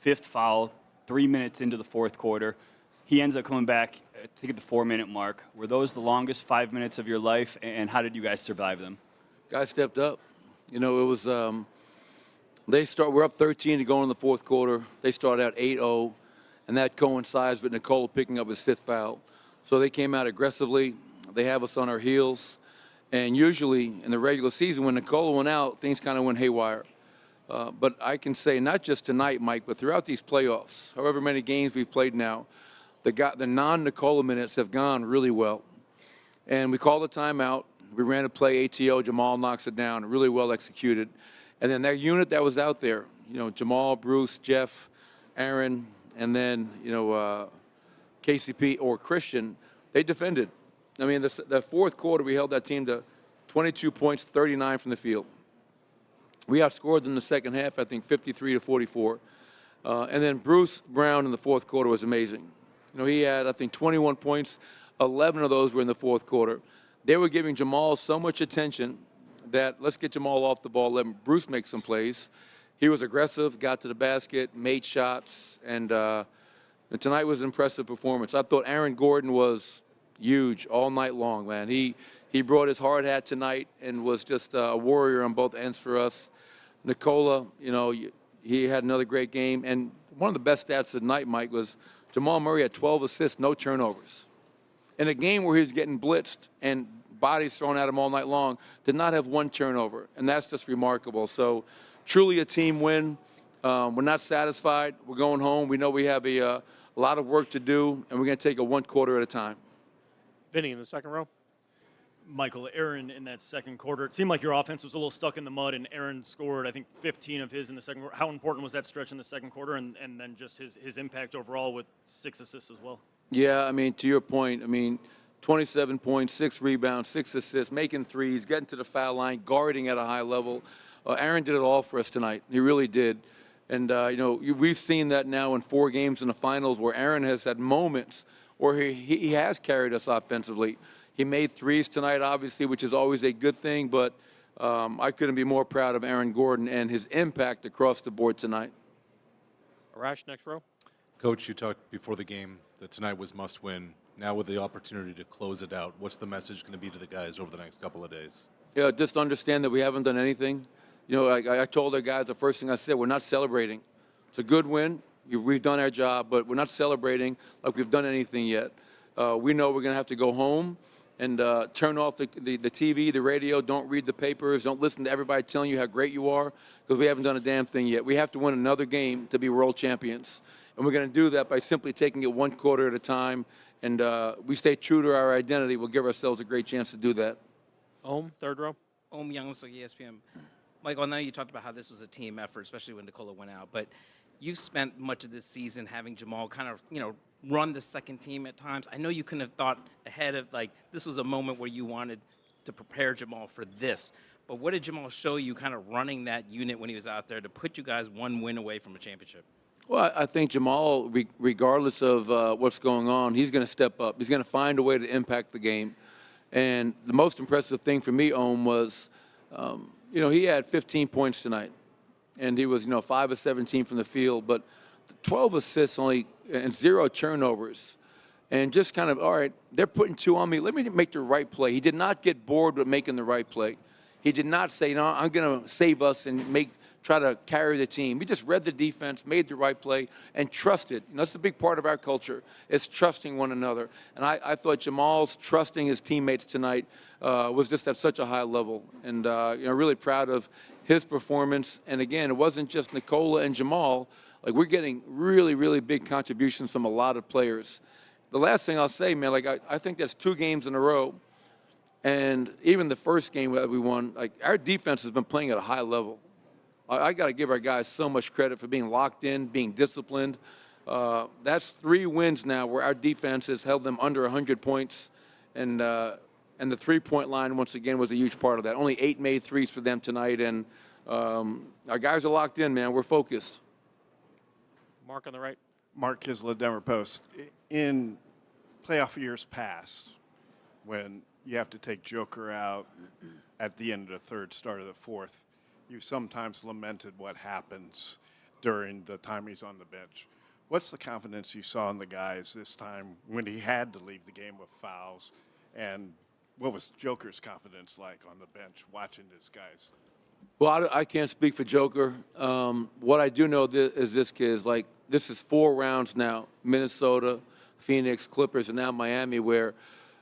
fifth foul, 3 minutes into the fourth quarter. He ends up coming back, I think, at the 4-minute mark. Were those the longest 5 minutes of your life, and how did you guys survive them? Guys stepped up. It was we're up 13 to go in the fourth quarter. They started out 8-0, and that coincides with Nikola picking up his fifth foul. So they came out aggressively. They have us on our heels. And usually in the regular season, when Nikola went out, things kind of went haywire. But I can say not just tonight, Mike, but throughout these playoffs, however many games we've played now, the non-Nikola minutes have gone really well. And we called a timeout. We ran a play, ATO. Jamal knocks it down, really well executed. And then that unit that was out there, Jamal, Bruce, Jeff, Aaron, and then, KCP or Christian, they defended. I mean, the fourth quarter, we held that team to 22 points, 39 from the field. We outscored them in the second half, I think, 53-44. And then Bruce Brown in the fourth quarter was amazing. He had, I think, 21 points. 11 of those were in the fourth quarter. They were giving Jamal so much attention that let's get Jamal off the ball, let Bruce make some plays. He was aggressive, got to the basket, made shots, and tonight was an impressive performance. I thought Aaron Gordon was huge all night long, man. He brought his hard hat tonight and was just a warrior on both ends for us. Nikola, he had another great game. And one of the best stats tonight, Mike, was Jamal Murray had 12 assists, no turnovers. In a game where he was getting blitzed and bodies thrown at him all night long, did not have one turnover. And that's just remarkable. So truly a team win. We're not satisfied. We're going home. We know we have a lot of work to do, and we're going to take it one quarter at a time. Vinny in the second row. Michael, Aaron in that second quarter, it seemed like your offense was a little stuck in the mud, and Aaron scored, I think, 15 of his in the second quarter. How important was that stretch in the second quarter, and then just his impact overall with 6 assists as well? Yeah, to your point, 27 points, 6 rebounds, 6 assists, making threes, getting to the foul line, guarding at a high level. Aaron did it all for us tonight. He really did. And, we've seen that now in 4 games in the finals where Aaron has had moments where he has carried us offensively. He made threes tonight, obviously, which is always a good thing, but I couldn't be more proud of Aaron Gordon and his impact across the board tonight. Arash, next row. Coach, you talked before the game that tonight was must-win. Now with the opportunity to close it out, what's the message going to be to the guys over the next couple of days? Yeah, just understand that we haven't done anything. I told our guys the first thing I said, we're not celebrating. It's a good win. We've done our job, but we're not celebrating like we've done anything yet. We know we're going to have to go home and turn off the TV, the radio, don't read the papers, don't listen to everybody telling you how great you are, because we haven't done a damn thing yet. We have to win another game to be world champions. And we're going to do that by simply taking it one quarter at a time. And we stay true to our identity. We'll give ourselves a great chance to do that. Third row. Young, ESPN. Michael, I know you talked about how this was a team effort, especially when Nikola went out. But you've spent much of this season having Jamal kind of, run the second team at times. I know you couldn't have thought ahead of, this was a moment where you wanted to prepare Jamal for this. But what did Jamal show you kind of running that unit when he was out there to put you guys one win away from a championship? Well, I think Jamal, regardless of what's going on, he's going to step up. He's going to find a way to impact the game. And the most impressive thing for me, was, he had 15 points tonight. And he was, 5 of 17 from the field. But 12 assists only and 0 turnovers. And just kind of, all right, they're putting 2 on me. Let me make the right play. He did not get bored with making the right play. He did not say, no, I'm going to save us and try to carry the team. He just read the defense, made the right play, and trusted. That's a big part of our culture, is trusting one another. And I thought Jamal's trusting his teammates tonight was just at such a high level. And, really proud of his performance. And, again, it wasn't just Nikola and Jamal. We're getting really, really big contributions from a lot of players. The last thing I'll say, man, I think that's 2 games in a row. And even the first game that we won, our defense has been playing at a high level. I got to give our guys so much credit for being locked in, being disciplined. That's 3 wins now where our defense has held them under 100 points. And the 3-point line, once again, was a huge part of that. Only 8 made threes for them tonight. And our guys are locked in, man. We're focused. Mark on the right. Mark Kisla, Denver Post. In playoff years past, when you have to take Joker out at the end of the third, start of the fourth, you've sometimes lamented what happens during the time he's on the bench. What's the confidence you saw in the guys this time when he had to leave the game with fouls? And what was Joker's confidence like on the bench watching his guys? Well, I can't speak for Joker. What I do know is this kid is like, this is 4 rounds now, Minnesota, Phoenix, Clippers, and now Miami, where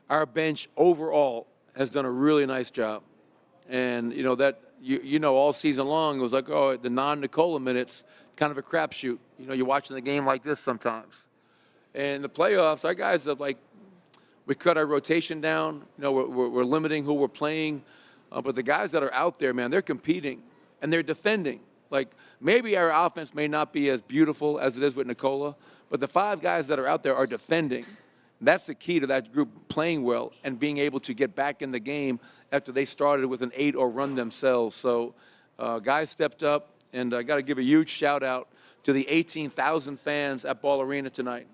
our bench overall has done a really nice job. And, that all season long, it was like, oh, the non-Nikola minutes, kind of a crapshoot. You're watching the game like this sometimes. And the playoffs, our guys have, we cut our rotation down. We're limiting who we're playing. But the guys that are out there, man, they're competing and they're defending. Maybe our offense may not be as beautiful as it is with Nikola, but the 5 guys that are out there are defending. That's the key to that group playing well and being able to get back in the game after they started with an 8 or run themselves. So guys stepped up, and I got to give a huge shout-out to the 18,000 fans at Ball Arena tonight.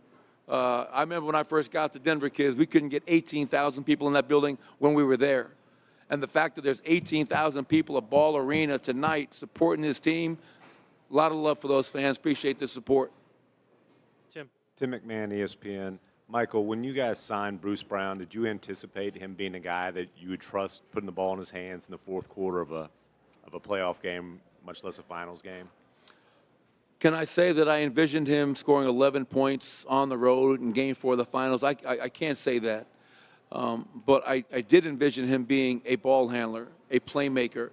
I remember when I first got to Denver, kids, we couldn't get 18,000 people in that building when we were there. And the fact that there's 18,000 people at Ball Arena tonight supporting his team, a lot of love for those fans. Appreciate the support. Tim. Tim McMahon, ESPN. Michael, when you guys signed Bruce Brown, did you anticipate him being a guy that you would trust putting the ball in his hands in the fourth quarter of a playoff game, much less a finals game? Can I say that I envisioned him scoring 11 points on the road in Game 4 of the finals? I can't say that. But I did envision him being a ball handler, a playmaker.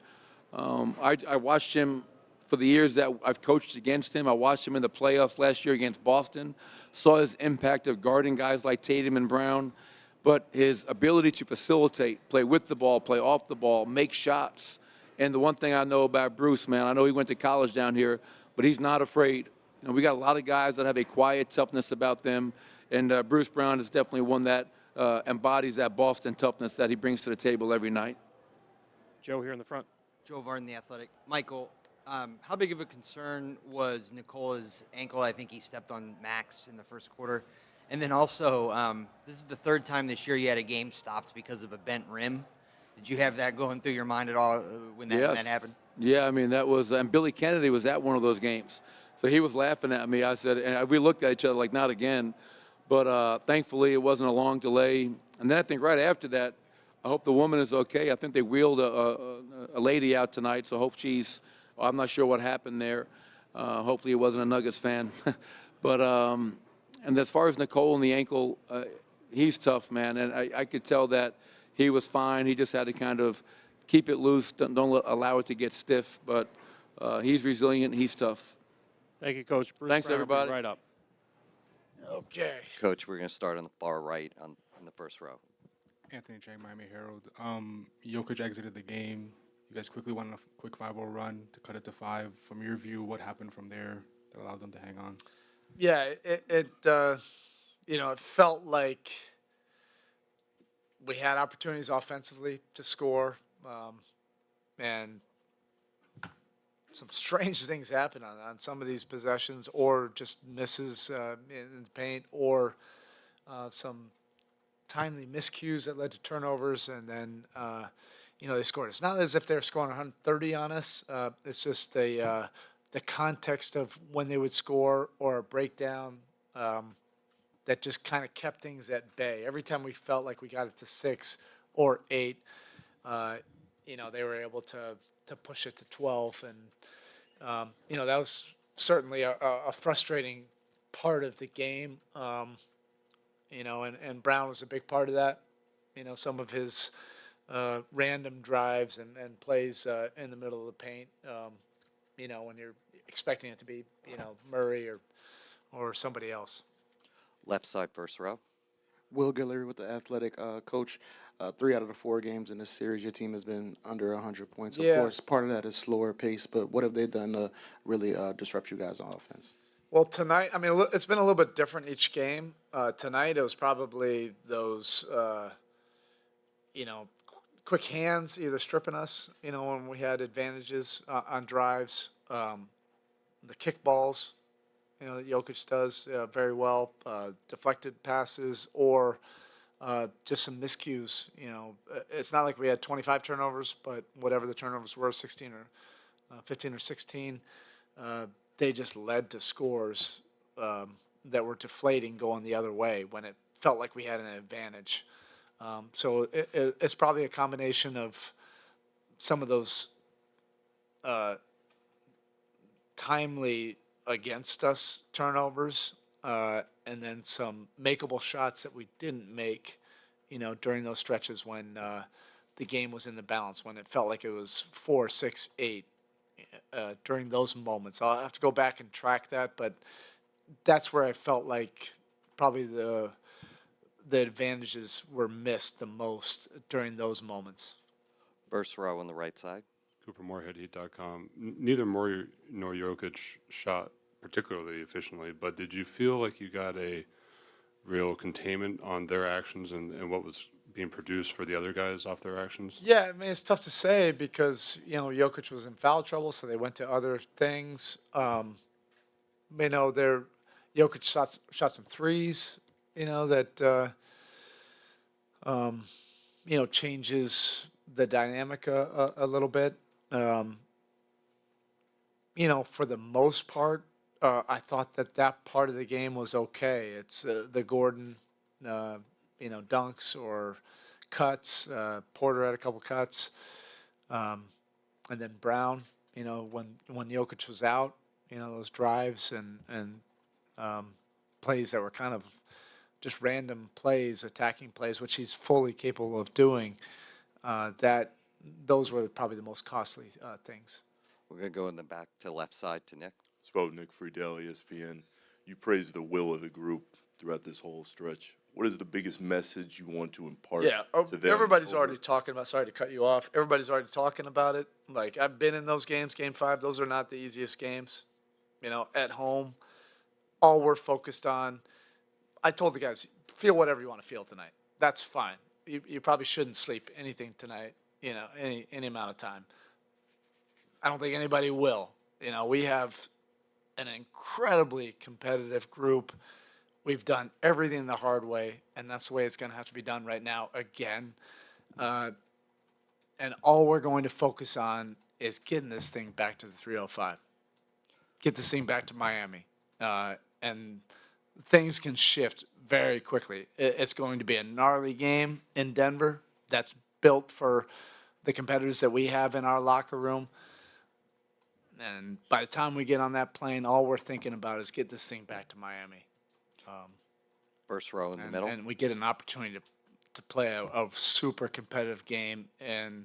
I watched him for the years that I've coached against him. I watched him in the playoffs last year against Boston, saw his impact of guarding guys like Tatum and Brown, but his ability to facilitate, play with the ball, play off the ball, make shots. And the one thing I know about Bruce, man, I know he went to college down here, but he's not afraid. We got a lot of guys that have a quiet toughness about them, and Bruce Brown is definitely one that embodies that Boston toughness that he brings to the table every night. Joe here in the front. Joe Varden, The Athletic. Michael, how big of a concern was Nikola's ankle? I think he stepped on Max in the first quarter. And then also, this is the 3rd time this year you had a game stopped because of a bent rim. Did you have that going through your mind at all when that happened? Yeah, that was, and Billy Kennedy was at one of those games. So he was laughing at me. I said, and we looked at each other like, not again. But thankfully, it wasn't a long delay. And then I think right after that, I hope the woman is okay. I think they wheeled a lady out tonight, so hope she's, I'm not sure what happened there. Hopefully it wasn't a Nuggets fan. But, and as far as Nicole and the ankle, he's tough, man. And I could tell that he was fine. He just had to kind of keep it loose, don't allow it to get stiff. But he's resilient, he's tough. Thank you, Coach. Bruce Thanks, Brown will be everybody. Right up. Okay. Coach, we're going to start on the far right in the first row. Anthony J, Miami Herald. Jokic exited the game. You guys quickly went on a quick 5-0 run to cut it to 5. From your view, what happened from there that allowed them to hang on? Yeah, it felt like we had opportunities offensively to score, and some strange things happen on some of these possessions, or just misses in the paint, or some timely miscues that led to turnovers, and then they scored. It's not as if they're scoring 130 on us. It's just the context of when they would score or a breakdown that just kind of kept things at bay. Every time we felt like we got it to 6 or 8, they were able to push it to 12, and that was certainly a frustrating part of the game. And Brown was a big part of that. Some of his random drives and plays in the middle of the paint. When you're expecting it to be, Murray or somebody else. Left side first row. Will Guillory with The Athletic. Coach, 3 out of the 4 games in this series, your team has been under 100 points. Of course, part of that is slower pace, but what have they done to really disrupt you guys on offense? Well, tonight, it's been a little bit different each game. Tonight, it was probably those, quick hands either stripping us, when we had advantages on drives, the kick balls, that Jokic does very well, deflected passes, or just some miscues. It's not like we had 25 turnovers, but whatever the turnovers were, 16 or 15 or 16, they just led to scores that were deflating going the other way when it felt like we had an advantage. So it's probably a combination of some of those timely against us turnovers, and then some makeable shots that we didn't make, during those stretches when the game was in the balance, when it felt like it was 4, 6, 8, during those moments. I'll have to go back and track that, but that's where I felt like probably the advantages were missed the most during those moments. First row on the right side. Cooper Moorhead, Heat.com. Neither Murray nor Jokic shot particularly efficiently, but did you feel like you got a real containment on their actions and what was being produced for the other guys off their actions? Yeah, I mean, it's tough to say because, Jokic was in foul trouble, so they went to other things. Jokic shot some threes, that, changes the dynamic a little bit. For the most part, I thought that part of the game was okay. It's the Gordon, dunks or cuts. Porter had a couple cuts. And then Brown, when Jokic was out, those drives and plays that were kind of just random plays, attacking plays, which he's fully capable of doing, those were probably the most costly things. We're going to go in the back to left side to Nick. Nick Friedel, ESPN. You praised the will of the group throughout this whole stretch. What is the biggest message you want to impart to them? Everybody's already talking about, sorry to cut you off, everybody's already talking about it. Like, I've been in those games, Game 5, those are not the easiest games, at home. All we're focused on, I told the guys, feel whatever you want to feel tonight. That's fine. You probably shouldn't sleep anything tonight, any amount of time. I don't think anybody will. We have an incredibly competitive group. We've done everything the hard way, and that's the way it's going to have to be done right now again. And all we're going to focus on is getting this thing back to the 305. Get this thing back to Miami. And things can shift very quickly. It's going to be a gnarly game in Denver that's built for the competitors that we have in our locker room. And by the time we get on that plane, all we're thinking about is get this thing back to Miami. First row in the middle. And we get an opportunity to play a super competitive game in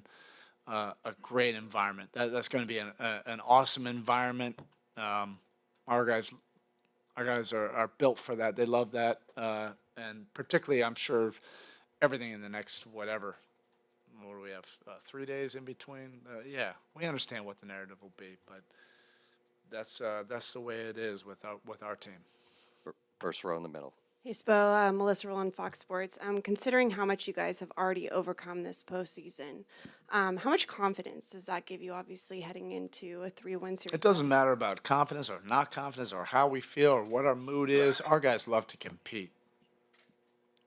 a great environment. That's going to be an awesome environment. Our guys are built for that. They love that. And particularly, I'm sure, everything in the next whatever. What do we have? 3 days in between? Yeah, we understand what the narrative will be, but that's the way it is with our team. First row in the middle. Hey, Spo, Melissa Rowland, Fox Sports. Considering how much you guys have already overcome this postseason, how much confidence does that give you, obviously, heading into a 3-1 series? It doesn't matter about confidence or not confidence or how we feel or what our mood is. Our guys love to compete.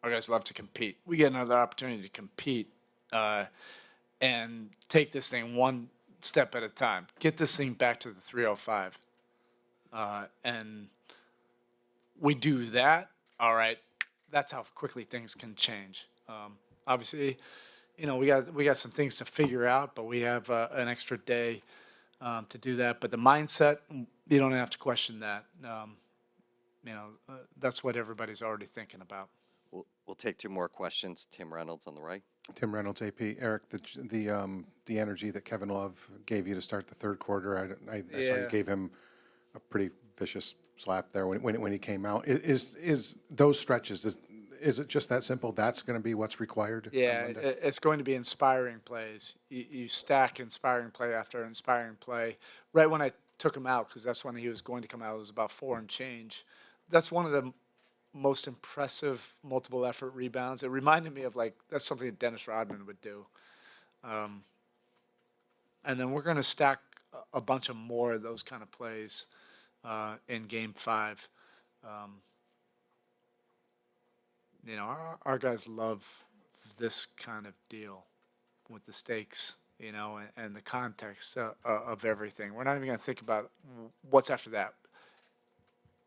We get another opportunity to compete and take this thing one step at a time. Get this thing back to the 305. And we do that. All right, that's how quickly things can change. Obviously, we got some things to figure out, but we have an extra day to do that. But the mindset, you don't have to question that. That's what everybody's already thinking about. We'll take 2 more questions. Tim Reynolds on the right. Tim Reynolds, AP. Eric, the energy that Kevin Love gave you to start the third quarter, I saw you gave him a pretty vicious slap there when he came out. Is those stretches, is it just that simple? That's going to be what's required? Yeah, it's going to be inspiring plays. You stack inspiring play after inspiring play. Right when I took him out, because that's when he was going to come out, it was about 4 and change. That's one of the most impressive multiple effort rebounds. It reminded me of that's something that Dennis Rodman would do. And then we're going to stack a bunch of more of those kind of plays in Game 5. Our guys love this kind of deal with the stakes and the context of everything. We're not even going to think about what's after that.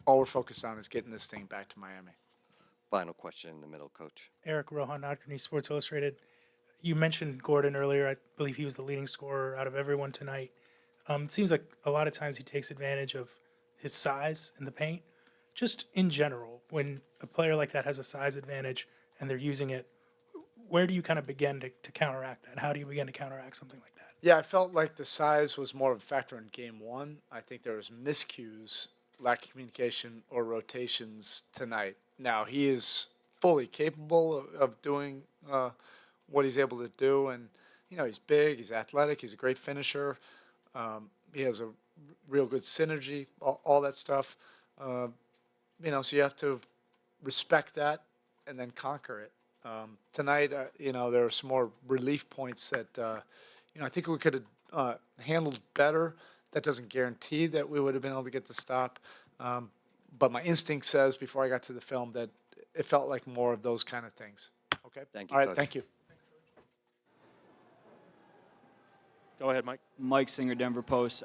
All we're focused on is getting this thing back to Miami. Final question in the middle, Coach. Eric Rohan, Nottingham Sports Illustrated. You mentioned Gordon earlier. I believe he was the leading scorer out of everyone tonight. It seems like a lot of times he takes advantage of his size in the paint. Just in general, when a player like that has a size advantage and they're using it, where do you kind of begin to counteract that? How do you begin to counteract something like that? Yeah, I felt like the size was more of a factor in game one. I think there was miscues, lack of communication, or rotations tonight. Now, he is fully capable of doing what he's able to do. And, he's big, he's athletic, he's a great finisher. He has a real good synergy, all that stuff. So you have to respect that and then conquer it. Tonight, there are some more relief points that, I think we could have handled better. That doesn't guarantee that we would have been able to get the stop. But my instinct says, before I got to the film, that it felt like more of those kind of things. Okay? Thank you, All right, Coach. thank you. Go ahead, Mike. Mike Singer, Denver Post.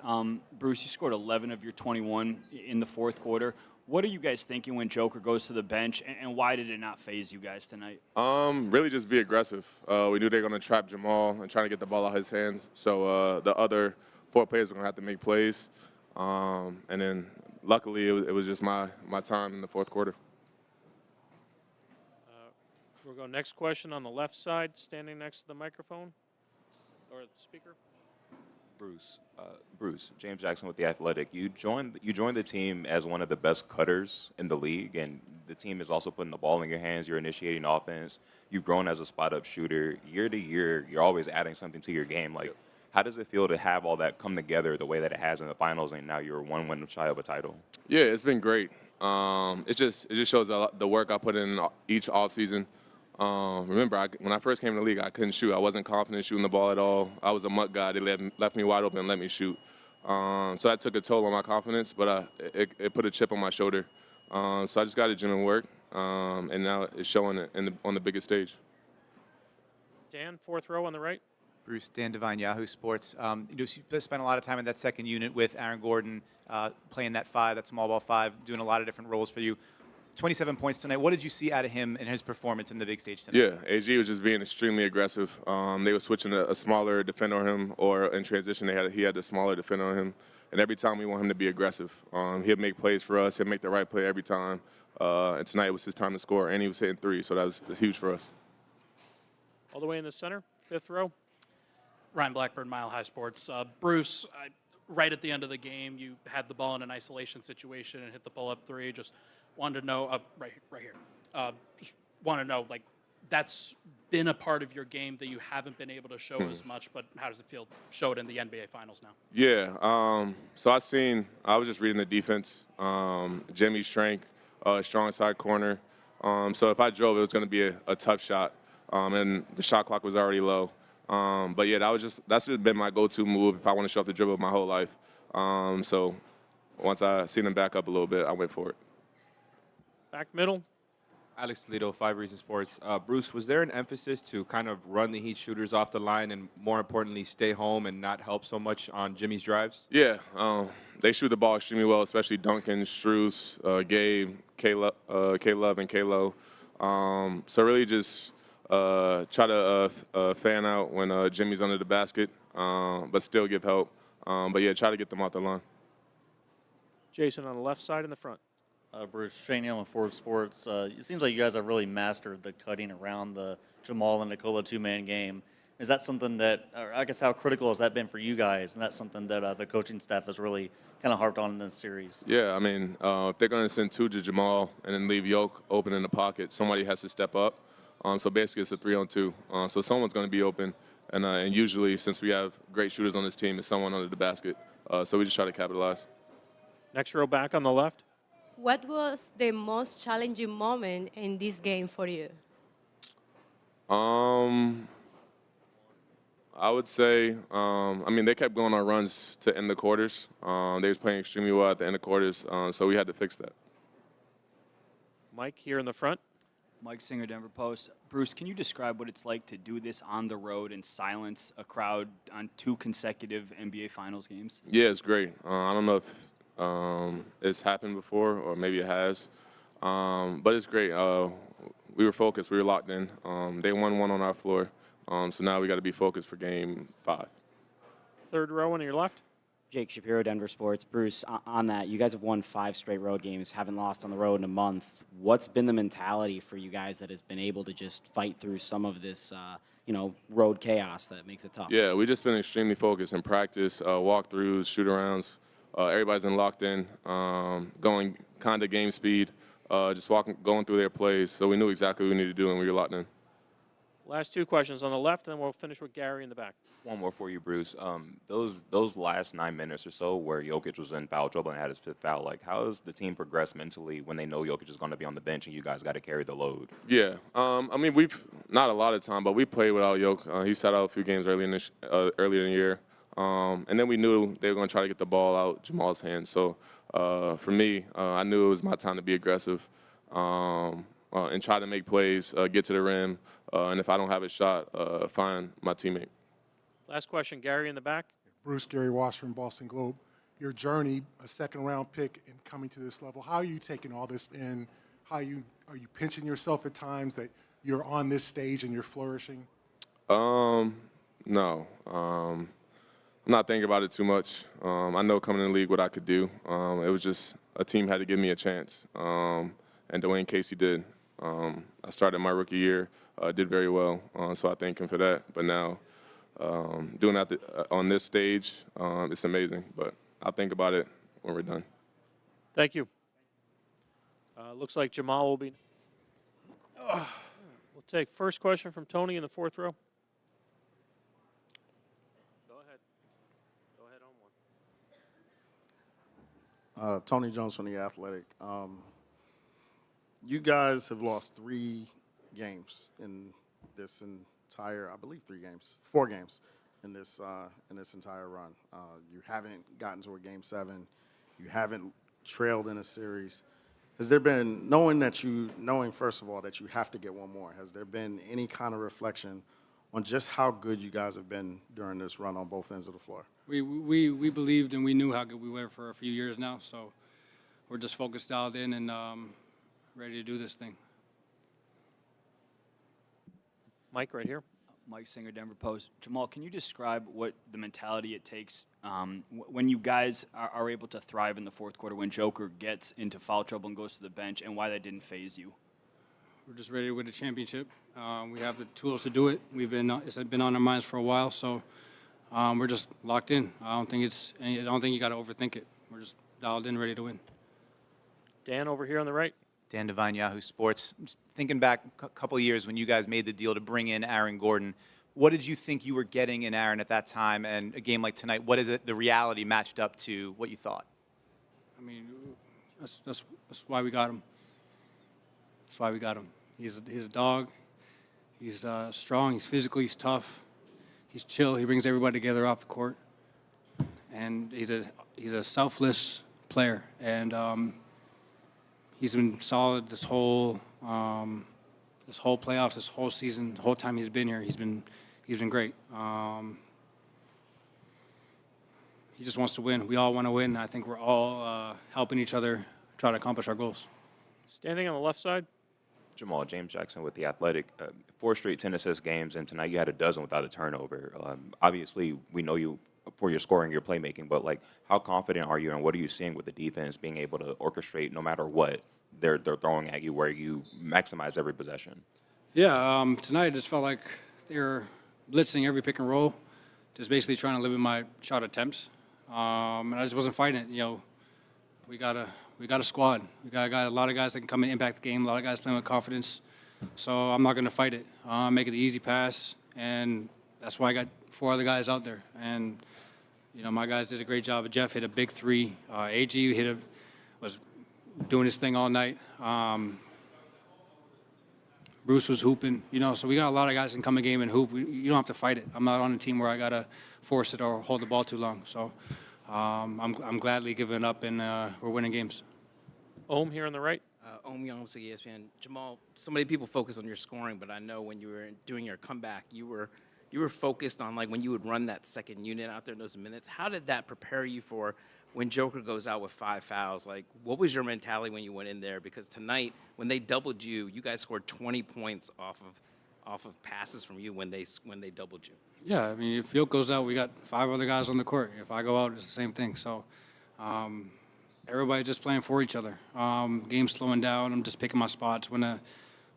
Bruce, you scored 11 of your 21 in the fourth quarter. What are you guys thinking when Joker goes to the bench, and why did it not phase you guys tonight? Really just be aggressive. We knew they were going to trap Jamal and trying to get the ball out of his hands. So the other 4 players were going to have to make plays. And then luckily it was just my time in the fourth quarter. We'll go next question on the left side, standing next to the microphone or the speaker. Bruce, James Jackson with The Athletic. You joined the team as one of the best cutters in the league, and the team is also putting the ball in your hands. You're initiating offense. You've grown as a spot-up shooter. Year to year, you're always adding something to your game. How does it feel to have all that come together the way that it has in the finals, and now you're one win shy of a title? Yeah, it's been great. It just shows the work I put in each offseason. Remember, when I first came to the league, I couldn't shoot. I wasn't confident shooting the ball at all. I was a muck guy. They left me wide open and let me shoot. So that took a toll on my confidence, but it put a chip on my shoulder. So I just got to gym and work, and now it's showing on the biggest stage. Dan, fourth row on the right. Bruce, Dan Devine, Yahoo Sports. You spent a lot of time in that second unit with Aaron Gordon, playing that 5, that small ball 5, doing a lot of different roles for you. 27 points tonight. What did you see out of him and his performance in the big stage tonight? Yeah, AG was just being extremely aggressive. They were switching a smaller defender on him, or in transition, he had the smaller defender on him. And every time we want him to be aggressive. He'll make plays for us. He'll make the right play every time. And tonight was his time to score, and he was hitting 3, so that was huge for us. All the way in the center, fifth row. Ryan Blackburn, Mile High Sports. Bruce, right at the end of the game, you had the ball in an isolation situation and hit the pull-up 3. Just wanted to know, right here. Just want to know, that's been a part of your game that you haven't been able to show as much, but how does it feel to show it in the NBA Finals now? Yeah, so I was just reading the defense, Jimmy's strength, strong side corner. So if I drove, it was going to be a tough shot, and the shot clock was already low. But yeah, that's just been my go-to move if I want to show off the dribble my whole life. So once I seen him back up a little bit, I went for it. Back middle. Alex Toledo, 5 Reasons Sports. Bruce, was there an emphasis to kind of run the Heat shooters off the line and, more importantly, stay home and not help so much on Jimmy's drives? Yeah, they shoot the ball extremely well, especially Duncan, Strus, Gabe, K-Love, and K-Lo. So really just try to fan out when Jimmy's under the basket, but still give help. But, yeah, try to get them off the line. Jason on the left side in the front. Bruce, Shane Allen, Ford Sports. It seems like you guys have really mastered the cutting around the Jamal and Nikola 2-man game. Is that something that, or I guess how critical has that been for you guys? And that's something that the coaching staff has really kind of harped on in this series. Yeah, I mean, if they're going to send 2 to Jamal and then leave Yoke open in the pocket, somebody has to step up. So basically it's a 3-on-2. So someone's going to be open. And usually, since we have great shooters on this team, it's someone under the basket. So we just try to capitalize. Next row back on the left. What was the most challenging moment in this game for you? I would say, they kept going on runs to end the quarters. They was playing extremely well at the end of quarters, so we had to fix that. Mike here in the front. Mike Singer, Denver Post. Bruce, can you describe what it's like to do this on the road and silence a crowd on 2 consecutive NBA Finals games? Yeah, it's great. I don't know if it's happened before or maybe it has, but it's great. We were focused. We were locked in. They won one on our floor, so now we got to be focused for Game 5. Third row on your left. Jake Shapiro, Denver Sports. Bruce, on that, you guys have won 5 straight road games, haven't lost on the road in a month. What's been the mentality for you guys that has been able to just fight through some of this, road chaos that makes it tough? Yeah, we've just been extremely focused in practice, walkthroughs, shoot-arounds. Everybody's been locked in, going kind of game speed, just going through their plays. So we knew exactly what we needed to do, and we were locked in. Last 2 questions on the left, and we'll finish with Gary in the back. One more for you, Bruce. Those last 9 minutes or so where Jokic was in foul trouble and had his 5th foul, like how does the team progress mentally when they know Jokic is going to be on the bench and you guys got to carry the load? Yeah, I mean we've not a lot of time, but we played without Jokic. He sat out a few games earlier in the year, and then we knew they were going to try to get the ball out Jamal's hands. So for me, I knew it was my time to be aggressive and try to make plays, get to the rim, and if I don't have a shot, find my teammate. Last question, Gary in the back. Bruce, Gary Wasserman, Boston Globe. Your journey, a second-round pick, and coming to this level. How are you taking all this in? Are you pinching yourself at times that you're on this stage and you're flourishing? No. I'm not thinking about it too much. I know coming in the league what I could do. It was just a team had to give me a chance, and Dwayne Casey did. I started my rookie year, did very well, so I thank him for that. But now, doing that on this stage, it's amazing. But I'll think about it when we're done. Thank you. Looks like Jamal will be. We'll take first question from Tony in the 4th row. Go ahead. Go ahead on one. Tony Jones from The Athletic. You guys have lost 3 games in this entire, I believe 4 games in this entire run. You haven't gotten to a Game 7. You haven't trailed in a series. Has there been, knowing first of all that you have to get one more, has there been any kind of reflection on just how good you guys have been during this run on both ends of the floor? We believed and we knew how good we were for a few years now, so we're just focused, dialed in, and ready to do this thing. Mike, right here. Mike Singer, Denver Post. Jamal, can you describe what the mentality it takes when you guys are able to thrive in the 4th quarter, when Joker gets into foul trouble and goes to the bench, and why that didn't faze you? We're just ready to win the championship. We have the tools to do it. It's been on our minds for a while, so we're just locked in. I don't think you got to overthink it. We're just dialed in, ready to win. Dan over here on the right. Dan Devine, Yahoo Sports. Just thinking back a couple of years when you guys made the deal to bring in Aaron Gordon, what did you think you were getting in Aaron at that time? And a game like tonight, what is it, the reality matched up to what you thought? I mean, that's why we got him. That's why we got him. He's a dog. He's strong. He's physically. He's tough. He's chill. He brings everybody together off the court. And he's a selfless player. And he's been solid this whole playoffs, this whole season, the whole time he's been here. He's been great. He just wants to win. We all want to win. I think we're all helping each other try to accomplish our goals. Standing on the left side. Jamal, James Jackson with The Athletic. 4 straight 10 assist games, and tonight you had a dozen without a turnover. Obviously, we know you for your scoring, your playmaking, but like, how confident are you, and what are you seeing with the defense being able to orchestrate no matter what they're throwing at you, where you maximize every possession? Yeah, tonight it just felt like they were blitzing every pick and roll, just basically trying to limit my shot attempts, and I just wasn't fighting it. We got a squad. We got a lot of guys that can come and impact the game. A lot of guys playing with confidence, so I'm not going to fight it. Make it an easy pass, and that's why I got 4 other guys out there. And my guys did a great job. Jeff hit a big 3. AG was doing his thing all night. Bruce was hooping. So we got a lot of guys that can come in game and hoop. You don't have to fight it. I'm not on a team where I gotta force it or hold the ball too long. So I'm gladly giving up, and we're winning games. Ohm here on the right. Ohm Young, ESPN. Jamal, so many people focus on your scoring, but I know when you were doing your comeback, you were focused on like when you would run that second unit out there in those minutes. How did that prepare you for when Joker goes out with 5 fouls? Like, what was your mentality when you went in there? Because tonight, when they doubled you, you guys scored 20 points off of passes from you when they doubled you. Yeah, I mean, if Yoke goes out, we got 5 other guys on the court. If I go out, it's the same thing. So everybody just playing for each other. Game slowing down. I'm just picking my spots, when to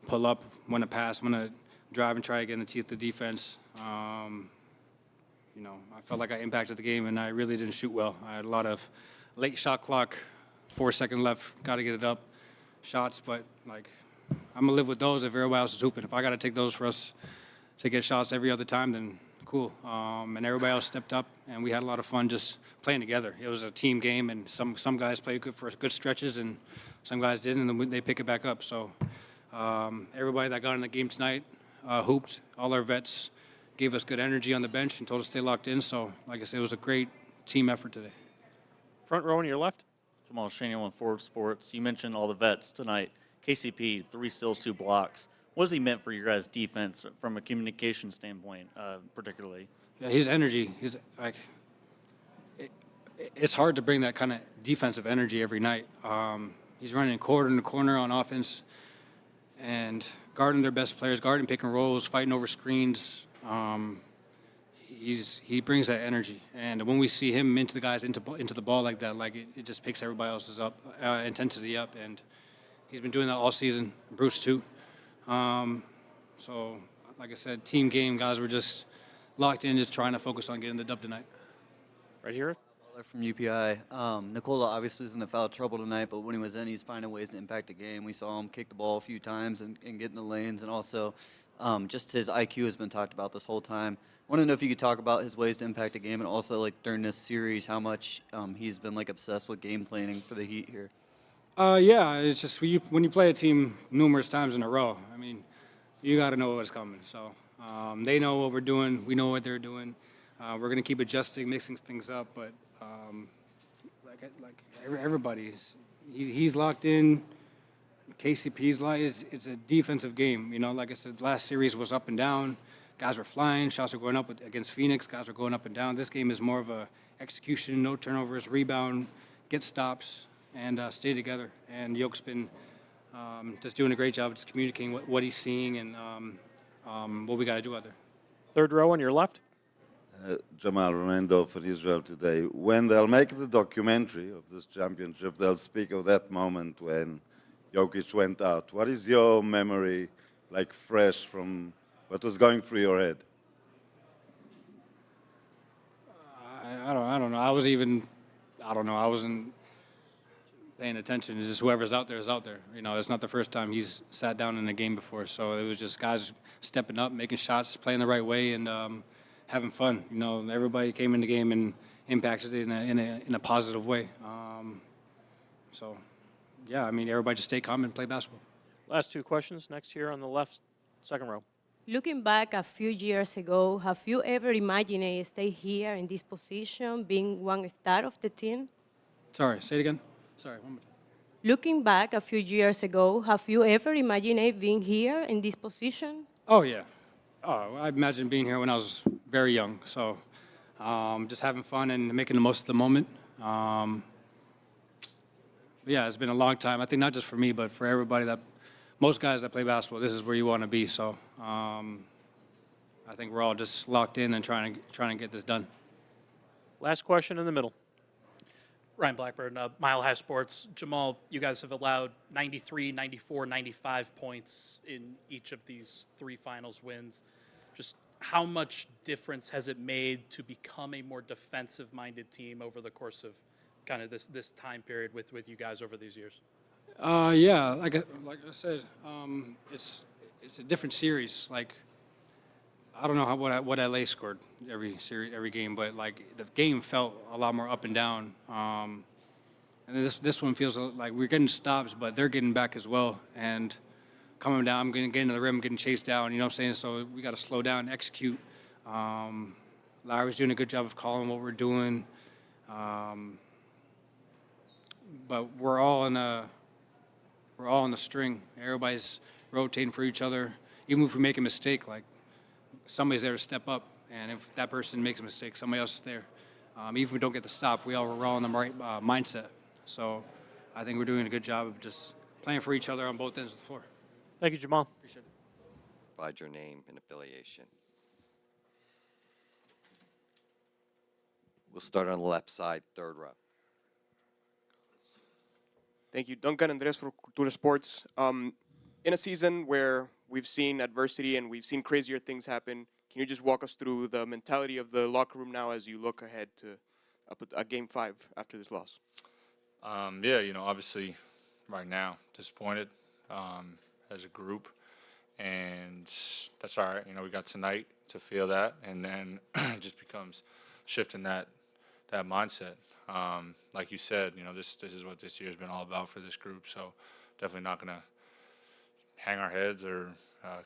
pull up, when to pass, when to drive and try to get in the teeth of the defense. I felt like I impacted the game, and I really didn't shoot well. I had a lot of late shot clock, 4 seconds left, got to get it up shots, but like I'm gonna live with those if everybody else is hooping. If I got to take those for us to get shots every other time, then cool. And everybody else stepped up, and we had a lot of fun just playing together. It was a team game, and some guys played good for good stretches, and some guys didn't, and then they pick it back up. So everybody that got in the game tonight hooped. All our vets gave us good energy on the bench and told us to stay locked in. So, like I said, it was a great team effort today. Front row on your left. Jamal Shaniel on Forward Sports. You mentioned all the vets tonight. KCP, 3 steals, 2 blocks. What has he meant for your guys' defense from a communication standpoint, particularly? Yeah, his energy. He's like, it's hard to bring that kind of defensive energy every night. He's running quarter in the corner on offense and guarding their best players, guarding pick and rolls, fighting over screens. He brings that energy, and when we see him into the guys into the ball like that, like it just picks everybody else's intensity up, and he's been doing that all season. Bruce too. So, like I said, team game, guys were just locked in, just trying to focus on getting the dub tonight. Right here. From UPI. Nikola obviously is in the foul trouble tonight, but when he was in, he's finding ways to impact the game. We saw him kick the ball a few times and get in the lanes, and also just his IQ has been talked about this whole time. I want to know if you could talk about his ways to impact the game, and also like during this series, how much he's been like obsessed with game planning for the Heat here. Yeah, it's just when you play a team numerous times in a row, I mean, you got to know what's coming. So they know what we're doing. We know what they're doing. We're going to keep adjusting, mixing things up, but everybody's, he's locked in. KCP's it's a defensive game. Like I said, the last series was up and down. Guys were flying. Shots were going up against Phoenix. Guys were going up and down. This game is more of a execution, no turnovers, rebound, get stops, and stay together. And Yoke's been just doing a great job of just communicating what he's seeing and what we got to do out there. Third row on your left. Jamal Murray for Israel Today. When they'll make the documentary of this championship, they'll speak of that moment when Jokic went out. What is your memory like fresh from what was going through your head? I don't know. I wasn't paying attention. It's just whoever's out there is out there. It's not the first time he's sat down in a game before. So it was just guys stepping up, making shots, playing the right way, and having fun. Everybody came in the game and impacted it in a positive way. So, yeah, I mean, everybody just stay calm and play basketball. Last 2 questions. Next here on the left, second row. Looking back a few years ago, have you ever imagined stay here in this position, being one star of the team? Sorry, say it again. Sorry, one more time. Looking back a few years ago, have you ever imagined being here in this position? Oh, yeah. I imagined being here when I was very young. So just having fun and making the most of the moment. Yeah, it's been a long time. I think not just for me, but for everybody most guys that play basketball, this is where you want to be. So I think we're all just locked in and trying to get this done. Last question in the middle. Ryan Blackburn, Mile High Sports. Jamal, you guys have allowed 93, 94, 95 points in each of these 3 finals wins. Just how much difference has it made to become a more defensive-minded team over the course of kind of this time period with you guys over these years? Yeah, like I said, it's a different series. Like, I don't know what LA scored every game, but like the game felt a lot more up and down. And this one feels like we're getting stops, but they're getting back as well. And coming down, I'm getting to the rim, getting chased down. You know what I'm saying? So we got to slow down, execute. Lowry's doing a good job of calling what we're doing. But we're all in a we're all on the string. Everybody's rotating for each other. Even if we make a mistake, like somebody's there to step up, and if that person makes a mistake, somebody else is there. Even if we don't get the stop, we're all in the right mindset. So I think we're doing a good job of just playing for each other on both ends of the floor. Thank you, Jamal. Appreciate it. Provide your name and affiliation. We'll start on the left side, third row. Thank you. Duncan Andres for Cultura Sports. In a season where we've seen adversity and we've seen crazier things happen, can you just walk us through the mentality of the locker room now as you look ahead to a Game 5 after this loss? Yeah, obviously right now disappointed as a group, and that's all right. We got tonight to feel that, and then it just becomes shifting that mindset. Like you said, this is what this year's been all about for this group. So definitely not going to hang our heads or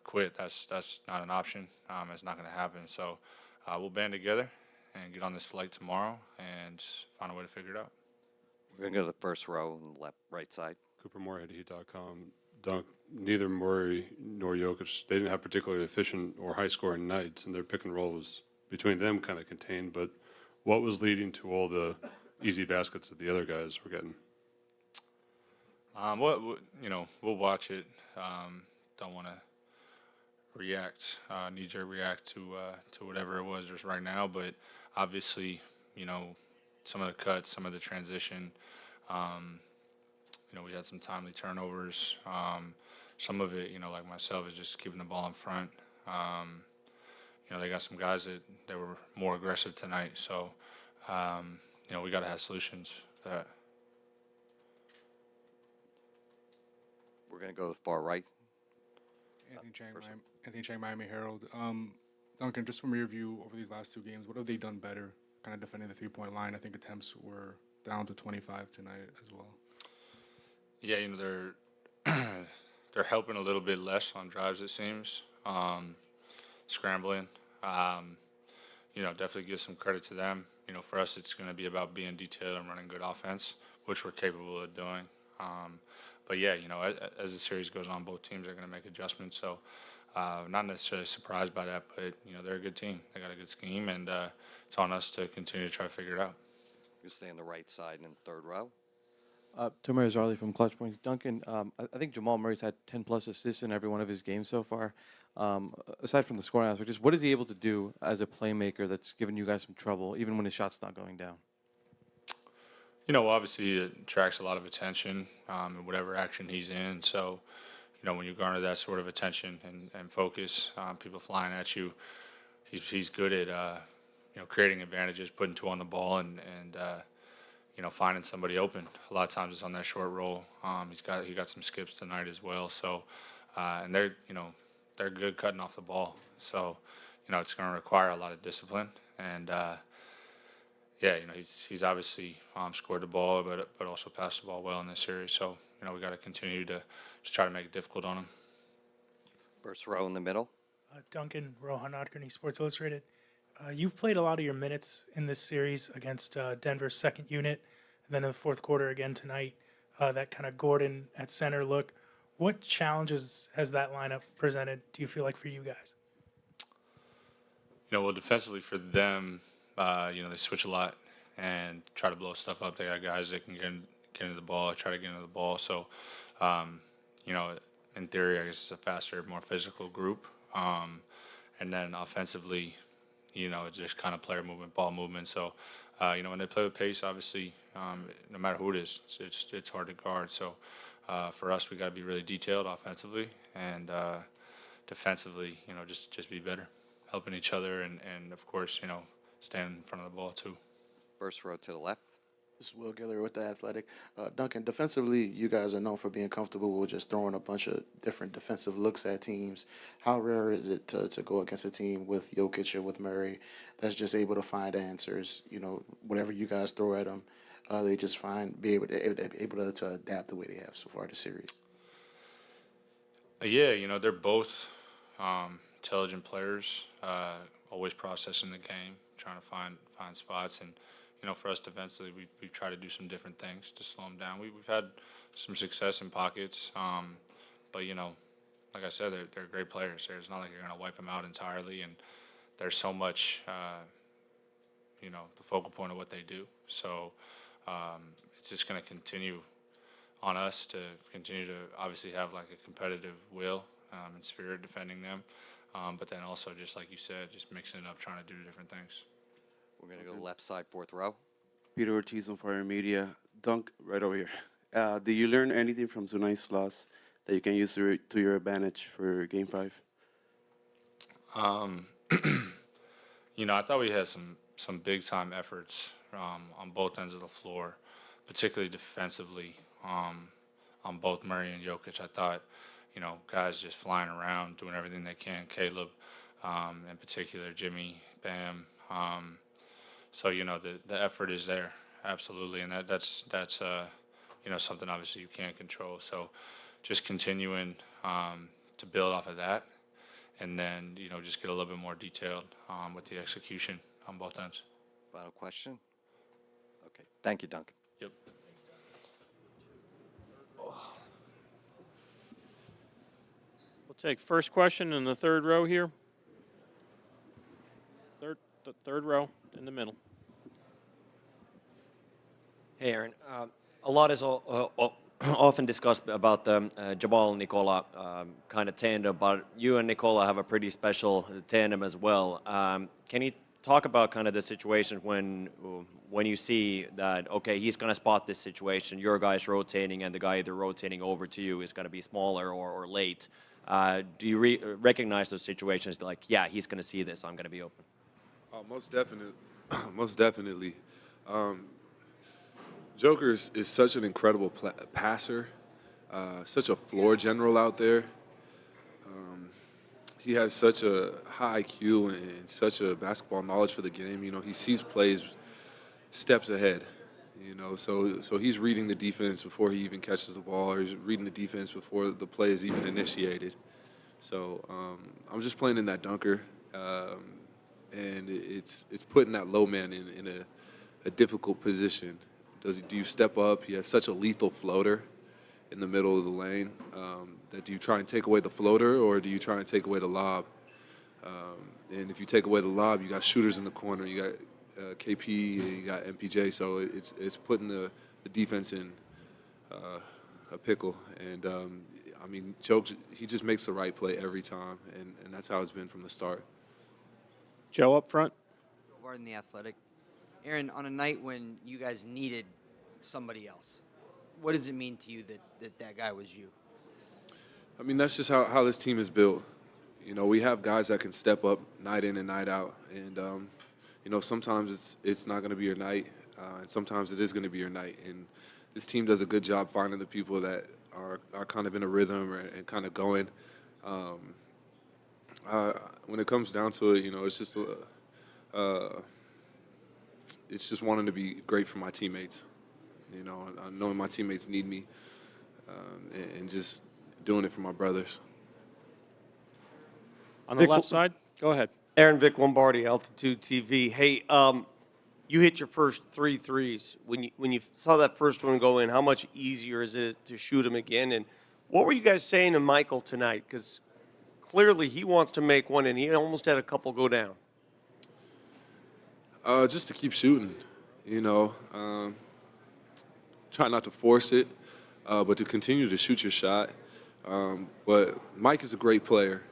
quit. That's not an option. It's not going to happen. So we'll band together and get on this flight tomorrow and find a way to figure it out. We're going to go to the first row on the right side. Cooper Moore, headheat.com. Neither Murray nor Jokic, they didn't have particularly efficient or high-scoring nights, and their pick and roll was between them kind of contained. But what was leading to all the easy baskets that the other guys were getting? We'll watch it. Don't want to knee-jerk react to whatever it was just right now. But obviously, some of the cuts, some of the transition. We had some timely turnovers. Some of it, like myself, is just keeping the ball in front. They got some guys that were more aggressive tonight. So, we got to have solutions for that. We're going to go to the far right. Anthony Chang, Miami Herald. Duncan, just from your view over these last two games, what have they done better kind of defending the three-point line? I think attempts were down to 25 tonight as well. Yeah, they're helping a little bit less on drives, it seems. Scrambling. Definitely give some credit to them. For us, it's going to be about being detailed and running good offense, which we're capable of doing. But yeah, as the series goes on, both teams are going to make adjustments. So not necessarily surprised by that, but, they're a good team. They got a good scheme, and it's on us to continue to try to figure it out. You stay on the right side in the third row. Tomer Zarli from Clutch Points. Duncan, I think Jamal Murray's had 10-plus assists in every one of his games so far. Aside from the scoring aspect, just what is he able to do as a playmaker that's given you guys some trouble, even when his shot's not going down? Obviously it attracts a lot of attention in whatever action he's in. So, when you garner that sort of attention and focus, people flying at you, he's good at, creating advantages, putting two on the ball, and finding somebody open. A lot of times it's on that short roll. He got some skips tonight as well. So, and they're good cutting off the ball. So, it's going to require a lot of discipline. And he's obviously scored the ball, but also passed the ball well in this series. So, we got to continue to just try to make it difficult on him. First row in the middle. Duncan, Rohan Nadkarni, Sports Illustrated. You've played a lot of your minutes in this series against Denver's second unit, and then in the fourth quarter again tonight, that kind of Gordon at center look. What challenges has that lineup presented, do you feel like, for you guys? Well, defensively for them, they switch a lot and try to blow stuff up. They got guys that can get into the ball, try to get into the ball. So, in theory, I guess it's a faster, more physical group. And then offensively, it's just kind of player movement, ball movement. So, when they play with pace, obviously, no matter who it is, it's hard to guard. So, for us, we got to be really detailed offensively and defensively. Just be better, helping each other, and of course, stand in front of the ball too. First row to the left. This is Will Guillory with The Athletic. Duncan, defensively, you guys are known for being comfortable with just throwing a bunch of different defensive looks at teams. How rare is it to go against a team with Jokic or with Murray that's just able to find answers? Whatever you guys throw at them, they just be able to adapt the way they have so far this series. Yeah, they're both intelligent players, always processing the game, trying to find spots, and for us defensively, we've tried to do some different things to slow them down. We've had some success in pockets, but like I said, they're great players. It's not like you're going to wipe them out entirely, and there's so much, the focal point of what they do. So it's just going to continue on us to continue to obviously have like a competitive will and spirit defending them, but then also just like you said, just mixing it up, trying to do different things. We're going to go left side, fourth row. Peter Ortiz on Fire Media. Dunk, right over here. Did you learn anything from tonight's loss that you can use to your advantage for Game 5? I thought we had some big time efforts on both ends of the floor, particularly defensively on both Murray and Jokic. I thought, guys just flying around, doing everything they can. Caleb, in particular, Jimmy, Bam. So the effort is there, absolutely, and that's something obviously you can't control. So just continuing to build off of that, and then just get a little bit more detailed with the execution on both ends. Final question. Okay, thank you, Duncan. Yep. We'll take first question in the third row here. The third row in the middle. Hey, Aaron. A lot is often discussed about the Jamal and Nikola kind of tandem, but you and Nikola have a pretty special tandem as well. Can you talk about kind of the situation when you see that, okay, he's going to spot this situation, your guy's rotating, and the guy either rotating over to you is going to be smaller or late. Do you recognize those situations like, yeah, he's going to see this, I'm going to be open? Most definitely. Most definitely. Joker is such an incredible passer, such a floor general out there. He has such a high IQ and such a basketball knowledge for the game. He sees plays steps ahead. So he's reading the defense before he even catches the ball, or he's reading the defense before the play is even initiated. So I'm just playing in that dunker, and it's putting that low man in a difficult position. Do you step up? He has such a lethal floater in the middle of the lane. That do you try and take away the floater, or do you try and take away the lob? And if you take away the lob, you got shooters in the corner. You got KP, you got MPJ. So it's putting the defense in a pickle. And Joke, he just makes the right play every time, and that's how it's been from the start. Joe up front. Warden, The Athletic. Aaron, on a night when you guys needed somebody else, what does it mean to you that guy was you? That's just how this team is built. We have guys that can step up night in and night out. And, sometimes it's not going to be your night, and sometimes it is going to be your night. And this team does a good job finding the people that are kind of in a rhythm and kind of going. When it comes down to it, it's just wanting to be great for my teammates, knowing my teammates need me, and just doing it for my brothers. On the left side, go ahead. Aaron, Vic Lombardi, Altitude TV. Hey, you hit your first 3 threes. When you saw that first one go in, how much easier is it to shoot them again? And what were you guys saying to Michael tonight? Because clearly he wants to make one, and he almost had a couple go down. Just to keep shooting, try not to force it, but to continue to shoot your shot. But Mike is a great player,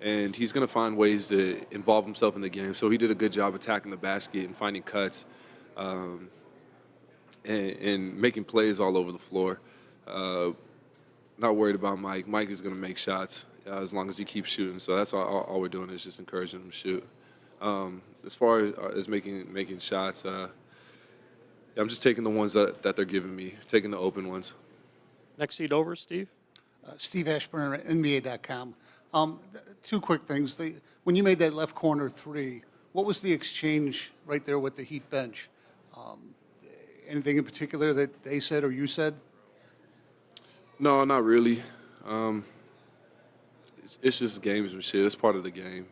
and he's going to find ways to involve himself in the game. So he did a good job attacking the basket and finding cuts, and making plays all over the floor. Not worried about Mike. Mike is going to make shots as long as he keeps shooting. So that's all we're doing is just encouraging him to shoot. As far as making shots, I'm just taking the ones that they're giving me, taking the open ones. Next seat over, Steve. Steve Ashburn, NBA.com. 2 quick things. When you made that left corner 3, what was the exchange right there with the Heat bench? Anything in particular that they said or you said? No, not really. It's just games and shit. It's part of the game.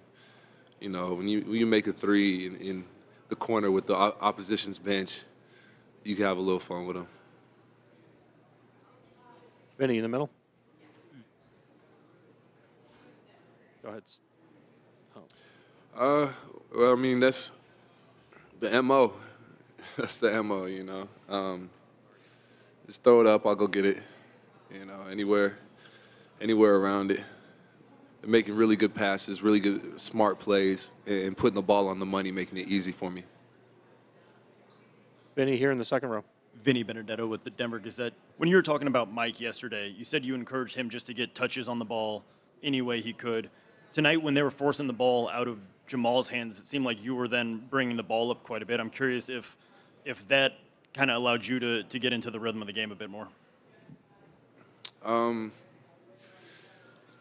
When you make a 3 in the corner with the opposition's bench, you can have a little fun with him. Vinny in the middle. Go ahead. Well, I mean, that's the MO. That's the MO, you know. Just throw it up, I'll go get it. You know, anywhere around it. And making really good passes, really good, smart plays, and putting the ball on the money, making it easy for me. Vinny here in the second row. Vinny Benedetto with the Denver Gazette. When you were talking about Mike yesterday, you said you encouraged him just to get touches on the ball any way he could. Tonight, when they were forcing the ball out of Jamal's hands, it seemed like you were then bringing the ball up quite a bit. I'm curious if that kind of allowed you to get into the rhythm of the game a bit more.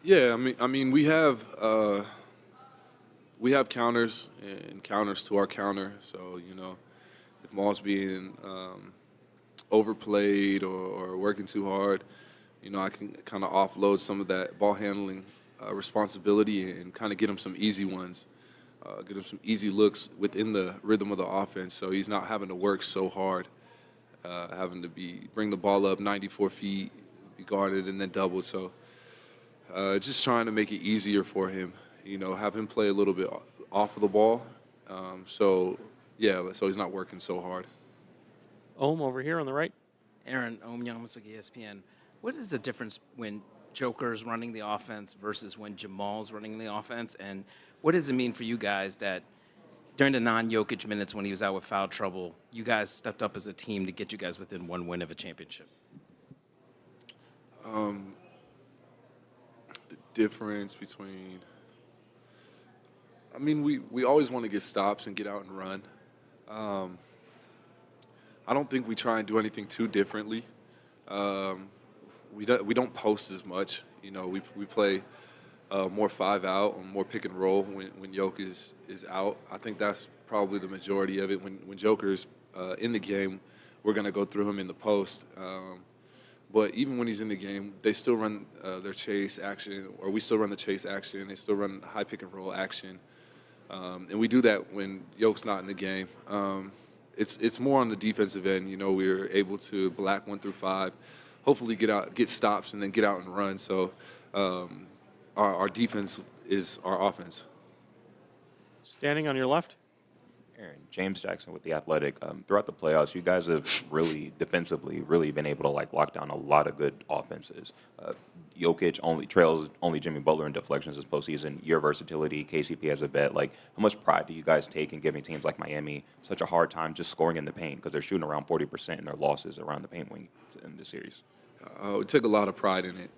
Yeah, I mean, we have counters and counters to our counter. So, you know, if Maul's being overplayed or working too hard, you know, I can kind of offload some of that ball handling responsibility and kind of get him some easy ones, get him some easy looks within the rhythm of the offense. So he's not having to work so hard, having to bring the ball up 94 feet, be guarded and then doubled. So just trying to make it easier for him, you know, have him play a little bit off of the ball. So he's not working so hard. Ohm over here on the right. Aaron, Ohm Yamasuk, ESPN. What is the difference when Joker's running the offense versus when Jamal's running the offense? And what does it mean for you guys that during the non-Jokic minutes when he was out with foul trouble, you guys stepped up as a team to get you guys within one win of a championship? The difference between, I mean, we always want to get stops and get out and run. I don't think we try and do anything too differently. We don't post as much. You know, we play more 5-out and more pick and roll when Jokic is out. I think that's probably the majority of it. When Joker's in the game, we're going to go through him in the post. But even when he's in the game, they still run their chase action, or we still run the chase action. They still run high pick and roll action. And we do that when Jokic's not in the game. It's more on the defensive end. You know, we're able to black 1 through 5, hopefully get stops, and then get out and run. So our defense is our offense. Standing on your left. Aaron, James Jackson with The Athletic. Throughout the playoffs, you guys have really defensively been able to lock down a lot of good offenses. Jokic trails only Jimmy Butler in deflections this postseason. Your versatility, KCP as a vet, how much pride do you guys take in giving teams like Miami such a hard time just scoring in the paint because they're shooting around 40% in their losses around the paint wing in this series? We take a lot of pride in it.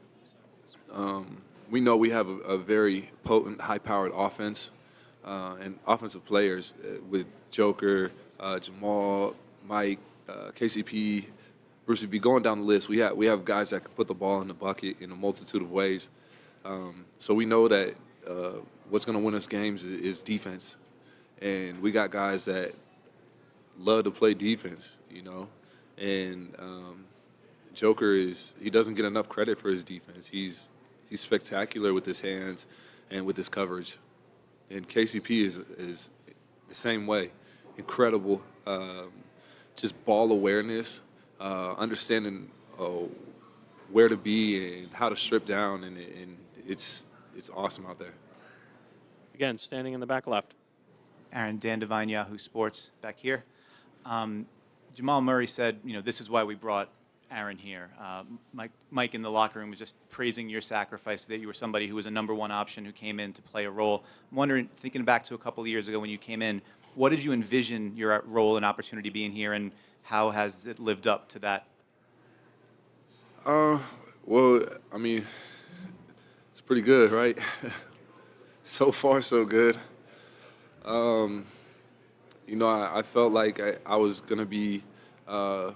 We know we have a very potent, high-powered offense. And offensive players with Joker, Jamal, Mike, KCP, Bruce, we'd be going down the list. We have guys that can put the ball in the bucket in a multitude of ways. So we know that what's going to win us games is defense. And we got guys that love to play defense, you know. And Joker he doesn't get enough credit for his defense. He's spectacular with his hands and with his coverage. And KCP is the same way. Incredible, just ball awareness, understanding where to be and how to strip down, and it's awesome out there. Again, standing in the back left. Aaron, Dan Devine, Yahoo Sports, back here. Jamal Murray said, this is why we brought Aaron here. Mike in the locker room was just praising your sacrifice, that you were somebody who was a number one option who came in to play a role. I'm wondering, thinking back to a couple of years ago when you came in, what did you envision your role and opportunity being here, and how has it lived up to that? Well, I mean, it's pretty good, right? So far, so good. I felt like I was going to be a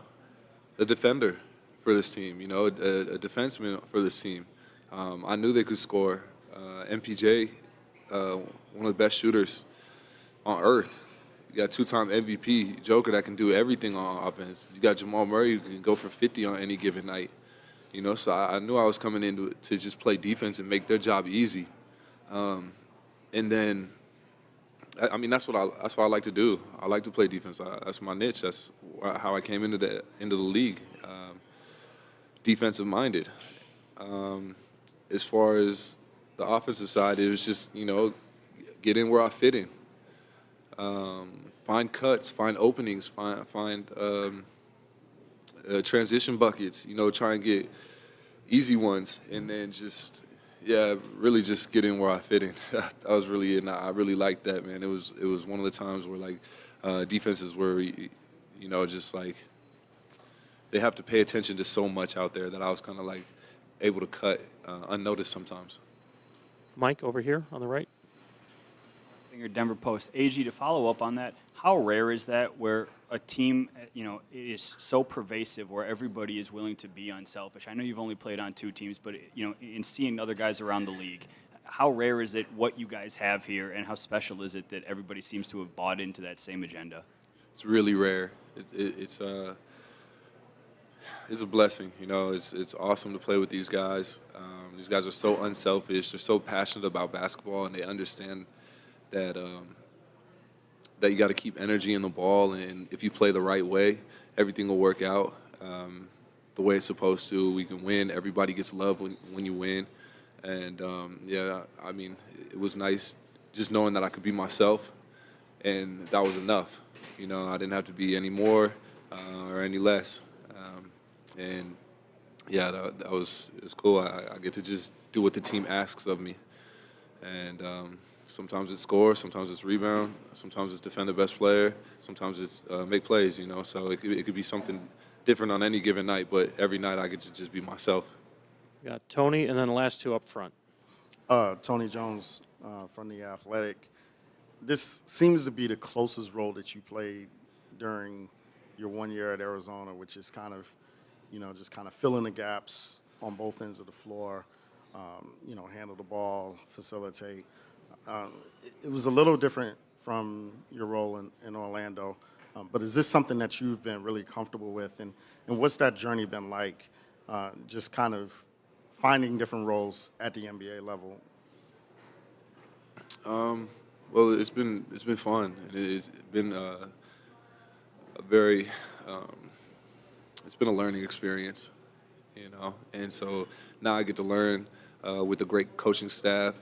defender for this team, a defenseman for this team. I knew they could score. MPJ, one of the best shooters on earth. You got two-time MVP, Joker that can do everything on offense. You got Jamal Murray who can go for 50 on any given night. So I knew I was coming in to just play defense and make their job easy. And then I mean, that's what I like to do. I like to play defense. That's my niche. That's how I came into the league. Defensive minded. As far as the offensive side, it was just get in where I fit in. Find cuts, find openings, find transition buckets. Try and get easy ones, and then really just get in where I fit in. That was really it. And I really liked that, man. It was one of the times where defenses were, just like they have to pay attention to so much out there that I was kind of like able to cut unnoticed sometimes. Mike, over here on the right. Your Denver Post. AG, to follow up on that, how rare is that where a team, it is so pervasive where everybody is willing to be unselfish? I know you've only played on 2 teams, but, in seeing other guys around the league, how rare is it what you guys have here, and how special is it that everybody seems to have bought into that same agenda? It's really rare. It's a blessing. It's awesome to play with these guys. These guys are so unselfish. They're so passionate about basketball, and they understand that you got to keep energy in the ball, and if you play the right way, everything will work out the way it's supposed to. We can win. Everybody gets love when you win, and I mean, it was nice just knowing that I could be myself, and that was enough. I didn't have to be any more or any less, and that was cool. I get to just do what the team asks of me, and sometimes it's score, sometimes it's rebound, sometimes it's defend the best player, sometimes it's make plays, So it could be something different on any given night, but every night I get to just be myself. We got Tony, and then the last 2 up front. Tony Jones from The Athletic. This seems to be the closest role that you played during your 1 year at Arizona, which is kind of, just kind of filling the gaps on both ends of the floor, handle the ball, facilitate. It was a little different from your role in Orlando, but is this something that you've been really comfortable with, and what's that journey been like, just kind of finding different roles at the NBA level? Well, it's been fun, and it's been a very it's been a learning experience, and so now I get to learn with a great coaching staff.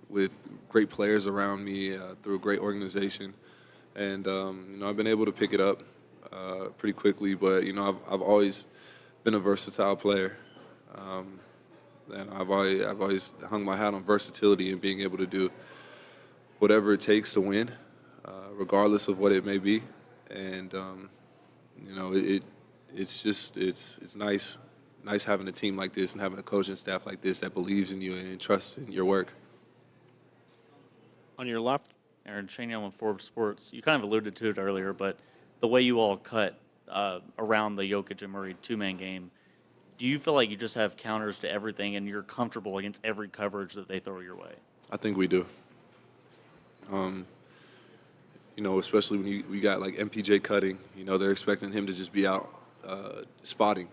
With great players around me, through a great organization, and I've been able to pick it up pretty quickly. But I've always been a versatile player, and I've always hung my hat on versatility and being able to do whatever it takes to win, regardless of what it may be. And it's nice having a team like this and having a coaching staff like this that believes in you and trusts in your work. On your left. Aaron Shane with Forbes Sports. You kind of alluded to it earlier, but the way you all cut around the Jokic and Murray 2-man game, do you feel like you just have counters to everything and you're comfortable against every coverage that they throw your way? I think we do. Especially when we got like MPJ cutting, they're expecting him to just be out spotting,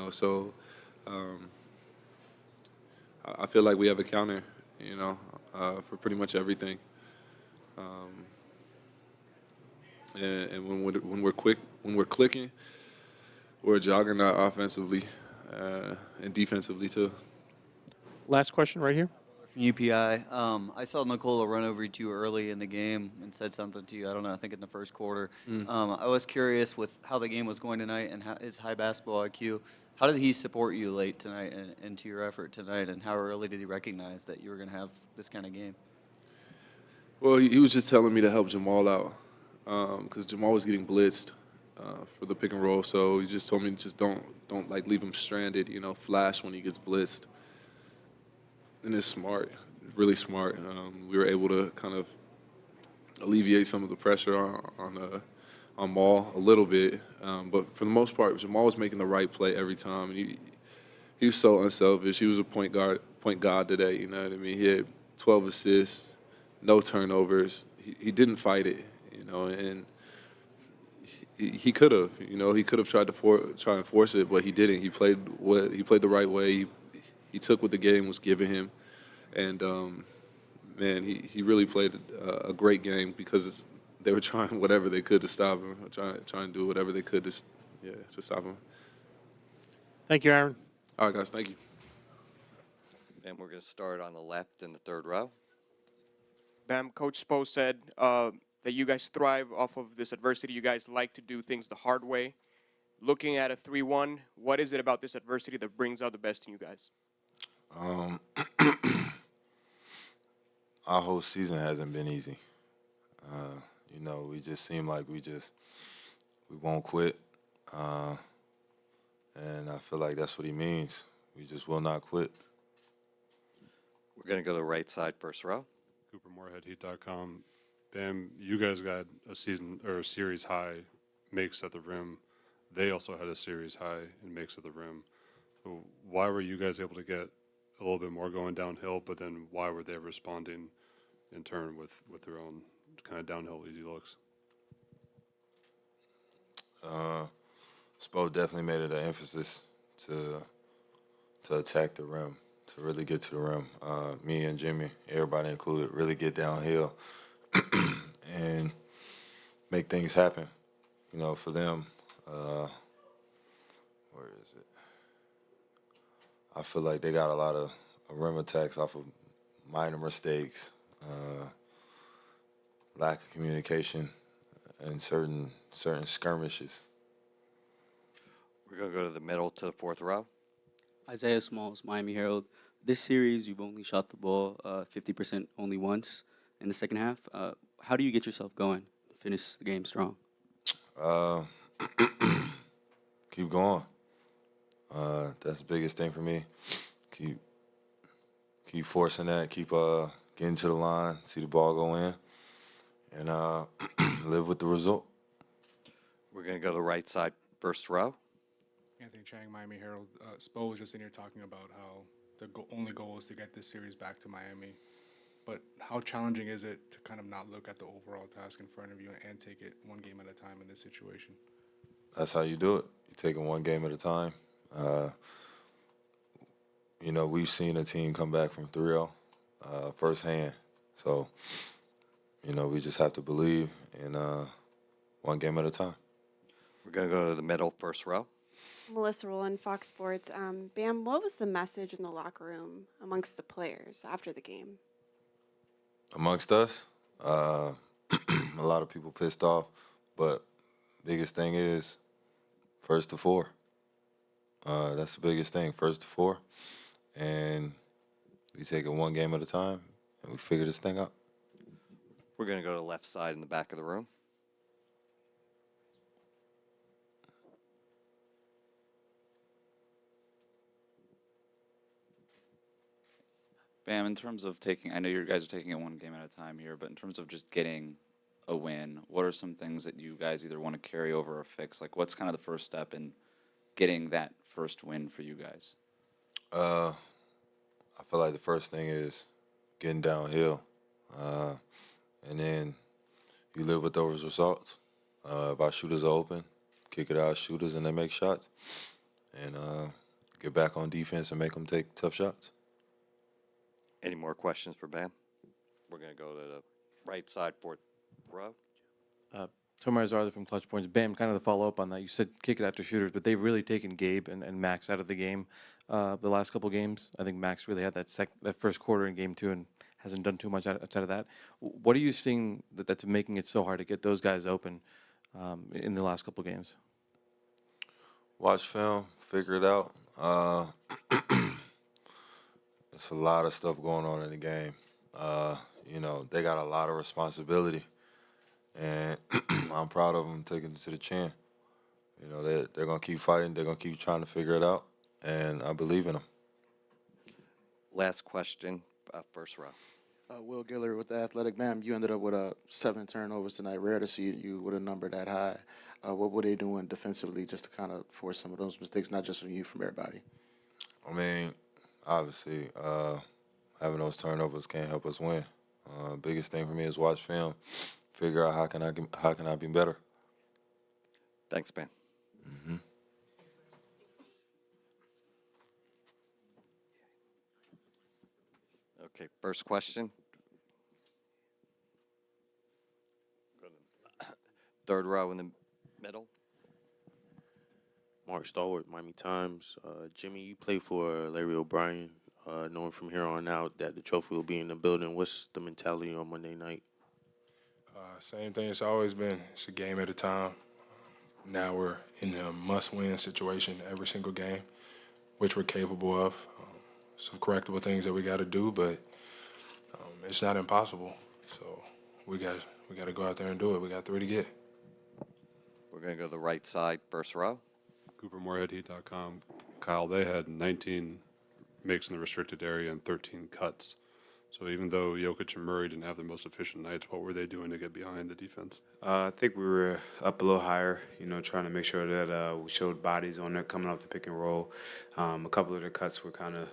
so I feel like we have a counter, for pretty much everything. And when we're clicking, we're a juggernaut offensively and defensively too. Last question right here. From UPI. I saw Nikola run over you too early in the game and said something to you. I don't know, I think in the first quarter. I was curious with how the game was going tonight and his high basketball IQ. How did he support you late tonight and into your effort tonight, and how early did he recognize that you were going to have this kind of game? Well, he was just telling me to help Jamal out because Jamal was getting blitzed for the pick and roll. So he just told me just don't like leave him stranded, flash when he gets blitzed. And it's smart, really smart. We were able to kind of alleviate some of the pressure on Maul a little bit, but for the most part, Jamal was making the right play every time. And he was so unselfish. He was a point guard today. You know what I mean? He had 12 assists, no turnovers. He didn't fight it, and he could have. He could have tried to try and force it, but he didn't. He played the right way. He took what the game was giving him, and man, he really played a great game because they were trying whatever they could to stop him, trying to do whatever they could to stop him. Thank you, Aaron. All right, guys, thank you. And we're going to start on the left in the third row. Bam, Coach Spo said that you guys thrive off of this adversity. You guys like to do things the hard way. Looking at a 3-1, what is it about this adversity that brings out the best in you guys? Our whole season hasn't been easy. We just seem like we won't quit. And I feel like that's what he means. We just will not quit. We're going to go to the right side, first row. Cooper Moorhead, Heat.com. Bam, you guys got a season or a series high makes at the rim. They also had a series high in makes at the rim. So why were you guys able to get a little bit more going downhill, but then why were they responding in turn with their own kind of downhill easy looks? Spo definitely made it an emphasis to attack the rim, to really get to the rim. Me and Jimmy, everybody included, really get downhill and make things happen. For them, where is it? I feel like they got a lot of rim attacks off of minor mistakes, lack of communication, and certain skirmishes. We're going to go to the middle to the fourth row. Isaiah Smalls, Miami Herald. This series, you've only shot the ball 50% only once in the second half. How do you get yourself going, finish the game strong? Keep going. That's the biggest thing for me. Keep forcing that. Keep getting to the line. See the ball go in, and live with the result. We're going to go to the right side, first row. Anthony Chang, Miami Herald. Spo was just in here talking about how the only goal is to get this series back to Miami. But how challenging is it to kind of not look at the overall task in front of you and take it one game at a time in this situation? That's how you do it. You take it one game at a time. We've seen a team come back from 3-0 firsthand. So, we just have to believe in one game at a time. We're going to go to the middle, first row. Melissa Rowland, Fox Sports. Bam, what was the message in the locker room amongst the players after the game? Amongst us, a lot of people pissed off, but biggest thing is first to four. That's the biggest thing, first to four. And we take it one game at a time, and we figure this thing out. We're going to go to the left side in the back of the room. Bam, in terms of I know you guys are taking it one game at a time here, but in terms of just getting a win, what are some things that you guys either want to carry over or fix? Like, what's kind of the first step in getting that first win for you guys? I feel like the first thing is getting downhill. And then you live with those results. If our shooters are open, kick it out shooters and they make shots. And get back on defense and make them take tough shots. Any more questions for Bam? We're going to go to the right side, fourth row. Tomer Zarley from Clutch Points. Bam, kind of the follow-up on that. You said kick it after shooters, but they've really taken Gabe and Max out of the game the last couple games. I think Max really had that first quarter in game 2 and hasn't done too much outside of that. What are you seeing that's making it so hard to get those guys open in the last couple games? Watch film, figure it out. There's a lot of stuff going on in the game. They got a lot of responsibility, and I'm proud of them taking it to the chin. They're going to keep fighting. They're going to keep trying to figure it out, and I believe in them. Last question, first row. Will Guillory with the Athletic. Bam, you ended up with 7 turnovers tonight. Rare to see you with a number that high. What were they doing defensively just to kind of force some of those mistakes, not just from you, from everybody? I mean, obviously, having those turnovers can't help us win. Biggest thing for me is watch film, figure out how can I be better. Thanks, man. Mm-hmm. Okay, first question. Third row in the middle. Mark Stallworth, Miami Times. Jimmy, you play for Larry O'Brien. Knowing from here on out that the trophy will be in the building, what's the mentality on Monday night? Same thing it's always been. It's a game at a time. Now we're in a must-win situation every single game, which we're capable of. Some correctable things that we got to do, but it's not impossible. So we got to go out there and do it. We got 3 to get. We're going to go to the right side, first row. CooperMoreheadHeat.com. Kyle, they had 19 makes in the restricted area and 13 cuts. So even though Jokic and Murray didn't have the most efficient nights, what were they doing to get behind the defense? I think we were up a little higher, trying to make sure that we showed bodies on it coming off the pick and roll. A couple of the cuts were kind of,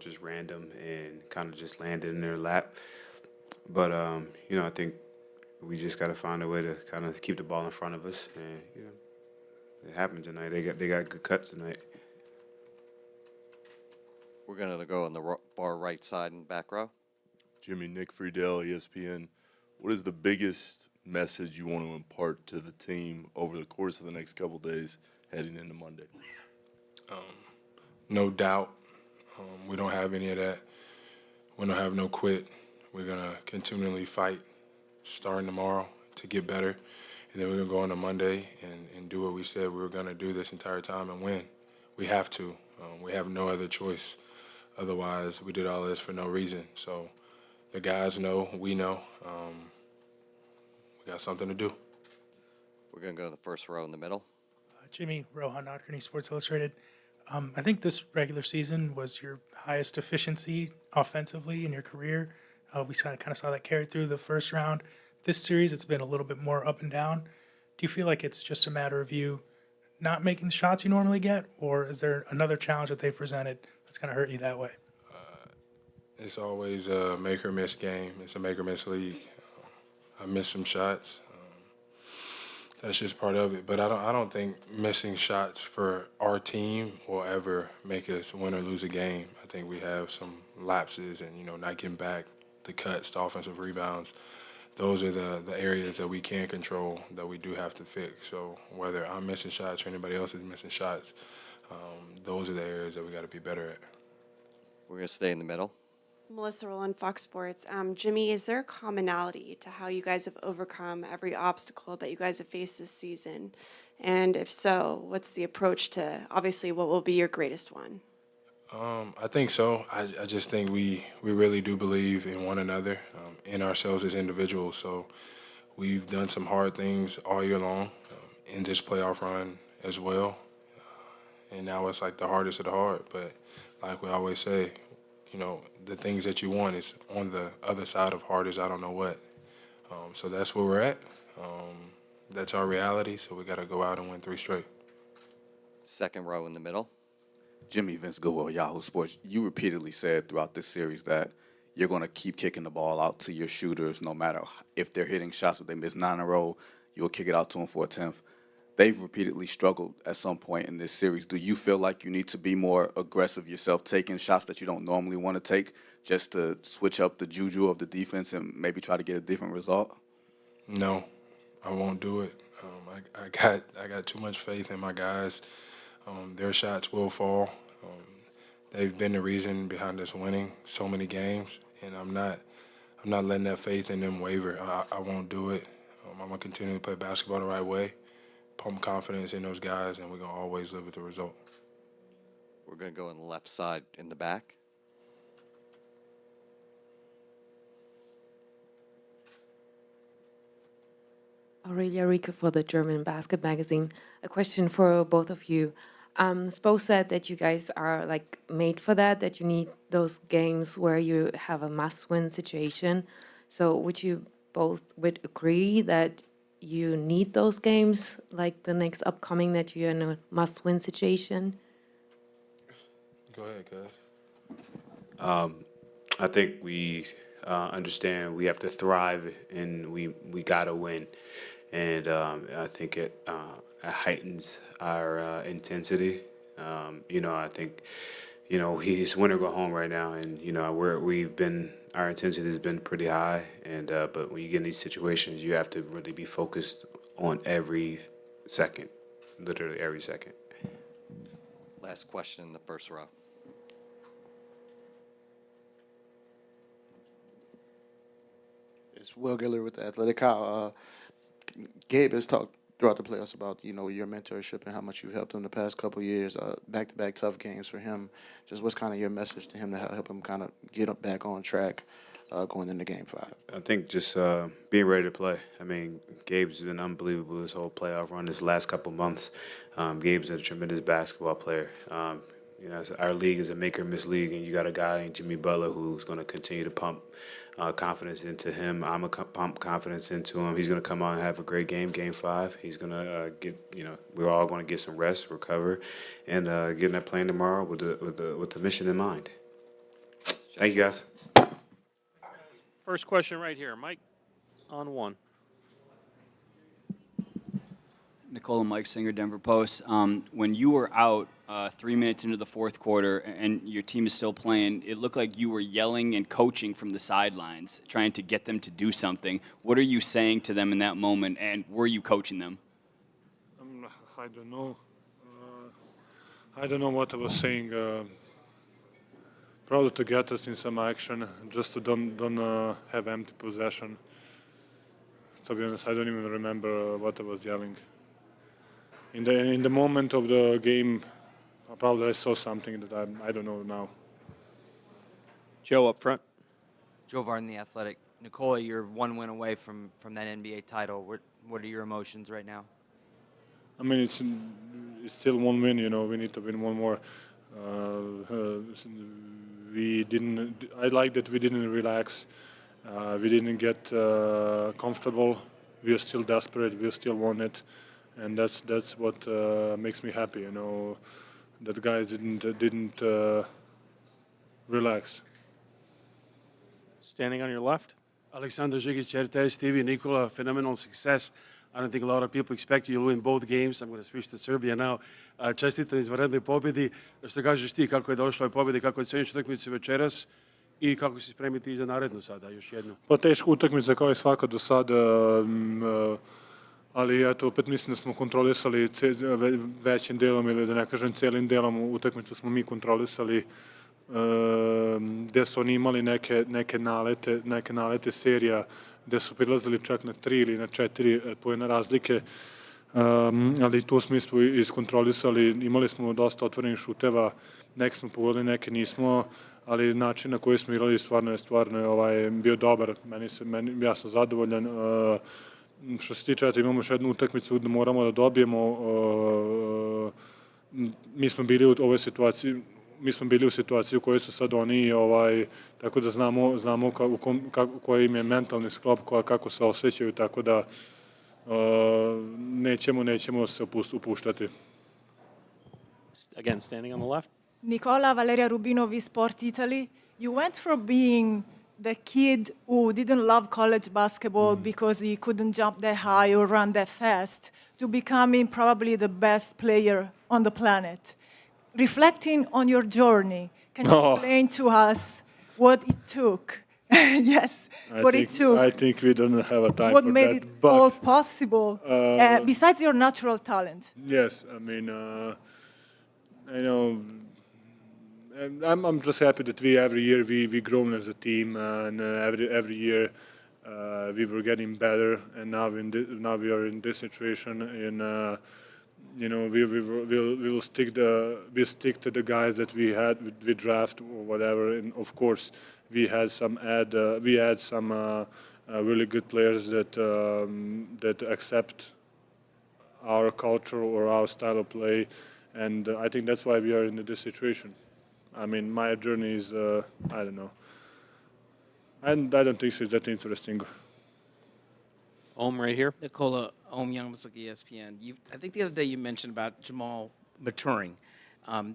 just random and kind of just landed in their lap. But, I think we just got to find a way to kind of keep the ball in front of us. And, it happened tonight. They got good cuts tonight. We're going to go on the far right side and back row. Jimmy, Nick Friedel, ESPN. What is the biggest message you want to impart to the team over the course of the next couple days heading into Monday? No doubt. We don't have any of that. We don't have no quit. We're going to continually fight starting tomorrow to get better. And then we're going to go on to Monday and do what we said we were going to do this entire time and win. We have to. We have no other choice. Otherwise, we did all this for no reason. So the guys know, we know. We got something to do. We're going to go to the first row in the middle. Jimmy, Rohan Nadkarni, Sports Illustrated. I think this regular season was your highest efficiency offensively in your career. We kind of saw that carried through the first round. This series, it's been a little bit more up and down. Do you feel like it's just a matter of you not making the shots you normally get, or is there another challenge that they presented that's going to hurt you that way? It's always a make or miss game. It's a make or miss league. I missed some shots. That's just part of it. But I don't think missing shots for our team will ever make us win or lose a game. I think we have some lapses and, not getting back the cuts, the offensive rebounds. Those are the areas that we can control that we do have to fix. So whether I'm missing shots or anybody else is missing shots, those are the areas that we got to be better at. We're going to stay in the middle. Melissa Rowland, Fox Sports. Jimmy, is there a commonality to how you guys have overcome every obstacle that you guys have faced this season? And if so, what's the approach to, obviously, what will be your greatest one? I think so. I just think we really do believe in one another, in ourselves as individuals. So we've done some hard things all year long in this playoff run as well. And now it's like the hardest of the hard. But like we always say, the things that you want is on the other side of hard as I don't know what. So that's where we're at. That's our reality. So we got to go out and win 3 straight. Second row in the middle. Jimmy, Vince Goodwill, Yahoo Sports. You repeatedly said throughout this series that you're going to keep kicking the ball out to your shooters no matter if they're hitting shots, if they miss 9 in a row, you'll kick it out to them for a 10th. They've repeatedly struggled at some point in this series. Do you feel like you need to be more aggressive yourself, taking shots that you don't normally want to take just to switch up the juju of the defense and maybe try to get a different result? No, I won't do it. I got too much faith in my guys. Their shots will fall. They've been the reason behind us winning so many games, and I'm not letting that faith in them waver. I won't do it. I'm gonna continue to play basketball the right way, pump confidence in those guys, and we're gonna always live with the result. We're going to go on the left side in the back. Aurelia Rieke for the German Basket Magazine. A question for both of you. Spo said that you guys are made for that you need those games where you have a must-win situation. So would you both agree that you need those games, like the next upcoming, that you're in a must-win situation? Go ahead, guys. I think we understand we have to thrive and we got to win. And I think it heightens our intensity. I think, he's win or go home right now. And, our intensity has been pretty high. And but when you get in these situations, you have to really be focused on every second, literally every second. Last question in the first row. It's Will Giller with the Athletic. Kyle, Gabe has talked throughout the playoffs about, your mentorship and how much you've helped him the past couple years, back-to-back tough games for him. Just what's kind of your message to him to help him kind of get up back on track going into Game 5? I think just being ready to play. I mean, Gabe's been unbelievable this whole playoff run, this last couple months. Gabe's a tremendous basketball player. Our league is a make-or-miss league, and you got a guy named Jimmy Butler who's going to continue to pump confidence into him. I'm going to pump confidence into him. He's going to come out and have a great game, Game 5. He's going to we're all going to get some rest, recover, and get in that plane tomorrow with the mission in mind. Thank you, guys. First question right here. Mike, on one. Nikola, Mike Singer, Denver Post. When you were out 3 minutes into the fourth quarter and your team is still playing, it looked like you were yelling and coaching from the sidelines, trying to get them to do something. What are you saying to them in that moment, and were you coaching them? I don't know. I don't know what I was saying. Probably to get us in some action, just to don't have empty possession. To be honest, I don't even remember what I was yelling. In the moment of the game, probably I saw something that I don't know now. Joe up front. Joe Varden, The Athletic. Nikola, you're one win away from that NBA title. What are your emotions right now? I mean, it's still one win. We need to win one more. I like that we didn't relax. We didn't get comfortable. We are still desperate. We still want it, and that's what makes me happy. That guys didn't relax. Standing on your left. Alexander Žigić, RTS TV, Nikola, phenomenal success. I don't think a lot of people expect you to win both games. I'm going to switch to Serbia now. Čestitam izvanrednoj pobjedi. Što kažeš ti, kako je došlo je pobjedi, kako oceniš utakmicu večeras i kako se spremiti za narednu sada, još jednu? Pa teška utakmica kao i svaka do sada, ali eto, opet mislim da smo kontrolisali većim delom ili da ne kažem celim delom utakmicu smo mi kontrolisali, gde su oni imali neke nalete serija, gde su prilazili čak na 3 ili na 4 poena razlike, ali tu smo iskontrolisali, imali smo dosta otvorenih šuteva, neke smo pogodili, neke nismo, ali način na koji smo igrali stvarno je bio dobar, ja sam zadovoljan. Što se tiče, imamo još jednu utakmicu da moramo da dobijemo, mi smo bili u ovoj situaciji, u situaciji u kojoj su sad oni, tako da znamo koji im je mentalni sklop, kako se osjećaju, tako da nećemo se upuštati. Again, standing on the left. Nikola, Valeria Rubinovi, Sport Italy. You went from being the kid who didn't love college basketball because he couldn't jump that high or run that fast to becoming probably the best player on the planet. Reflecting on your journey, can you explain to us what it took? Yes, it took. I think we don't have a time what for made that, it but, all possible, besides your natural talent? Yes, I mean, I'm just happy that every year we grown as a team, and every year we were getting better, and now we are in this situation, and we'll stick to the guys that we draft or whatever, and of course we had some really good players that accept our culture or our style of play, and I think that's why we are in this situation. I mean, my journey is I don't know, and I don't think it's that interesting. Right here. Nikola, Youngmas, ESPN. I think the other day you mentioned about Jamal maturing.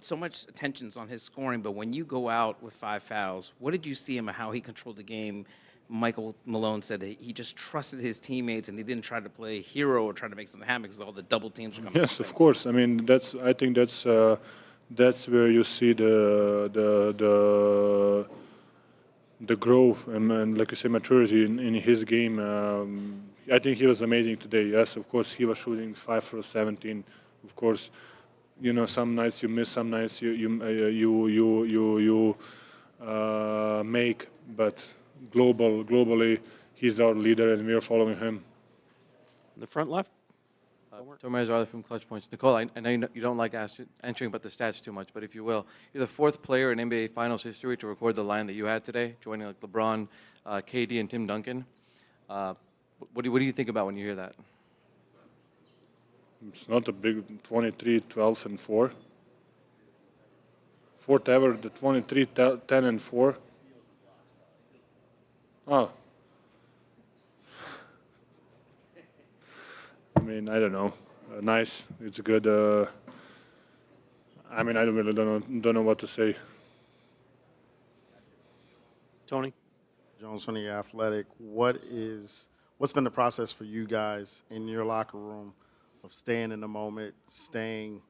So much attention's on his scoring, but when you go out with 5 fouls, what did you see him and how he controlled the game? Michael Malone said that he just trusted his teammates and he didn't try to play hero or try to make something happen because all the double teams were coming. Yes, of course. I mean, I think that's where you see the growth and like you say, maturity in his game. I think he was amazing today. Yes, of course, he was shooting 5 for 17. Of course, some nights you miss, some nights you make, but globally, he's our leader, and we are following him. The front left. Tomer Izarli from Clutch Points. Nikola, I know you don't like answering about the stats too much, but if you will, you're the fourth player in NBA Finals history to record the line that you had today, joining like LeBron, KD, and Tim Duncan. What do you think about when you hear that? It's not a big 23, 12, and 4. Fourth ever, the 23, 10, and 4. Oh. I mean, I don't know. Nice. It's good. I mean, I don't know what to say. Tony. Jones from the Athletic. What's been the process for you guys in your locker room of staying in the moment, staying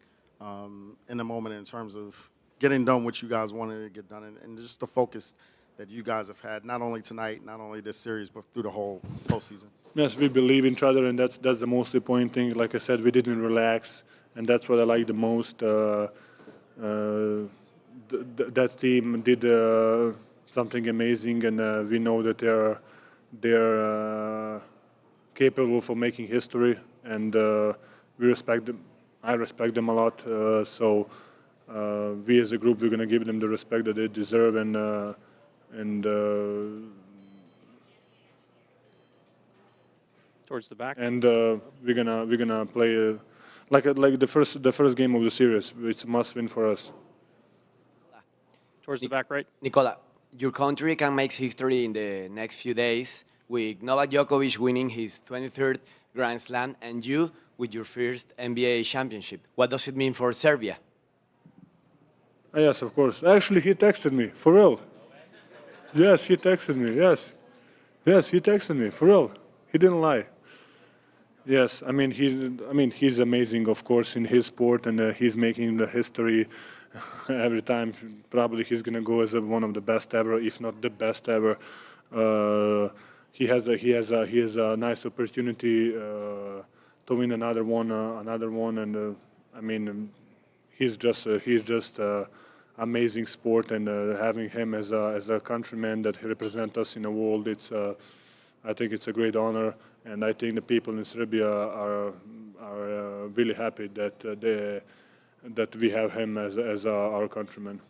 in the moment in terms of getting done what you guys wanted to get done, and just the focus that you guys have had, not only tonight, not only this series, but through the whole postseason? Yes, we believe in each other, and that's the most important thing. Like I said, we didn't relax, and that's what I like the most. That team did something amazing, and we know that they're capable of making history, and we respect them. I respect them a lot. So we as a group, we're going to give them the respect that they deserve, and towards the back. And we're gonna play like the first game of the series. It's a must win for us. Towards the back right. Nikola, your country can make history in the next few days with Novak Djokovic winning his 23rd Grand Slam and you with your first NBA championship. What does it mean for Serbia? Yes, of course. Actually, he texted me, for real. Yes, he texted me, yes. Yes, he texted me, for real. He didn't lie. Yes, I mean he's amazing, of course, in his sport, and he's making the history every time. Probably he's gonna go as one of the best ever, if not the best ever. He has a nice opportunity to win another one, and I mean he's just amazing sport, and having him as a countryman that represents us in the world, I think it's a great honor, and I think the people in Serbia are really happy that we have him as our countryman.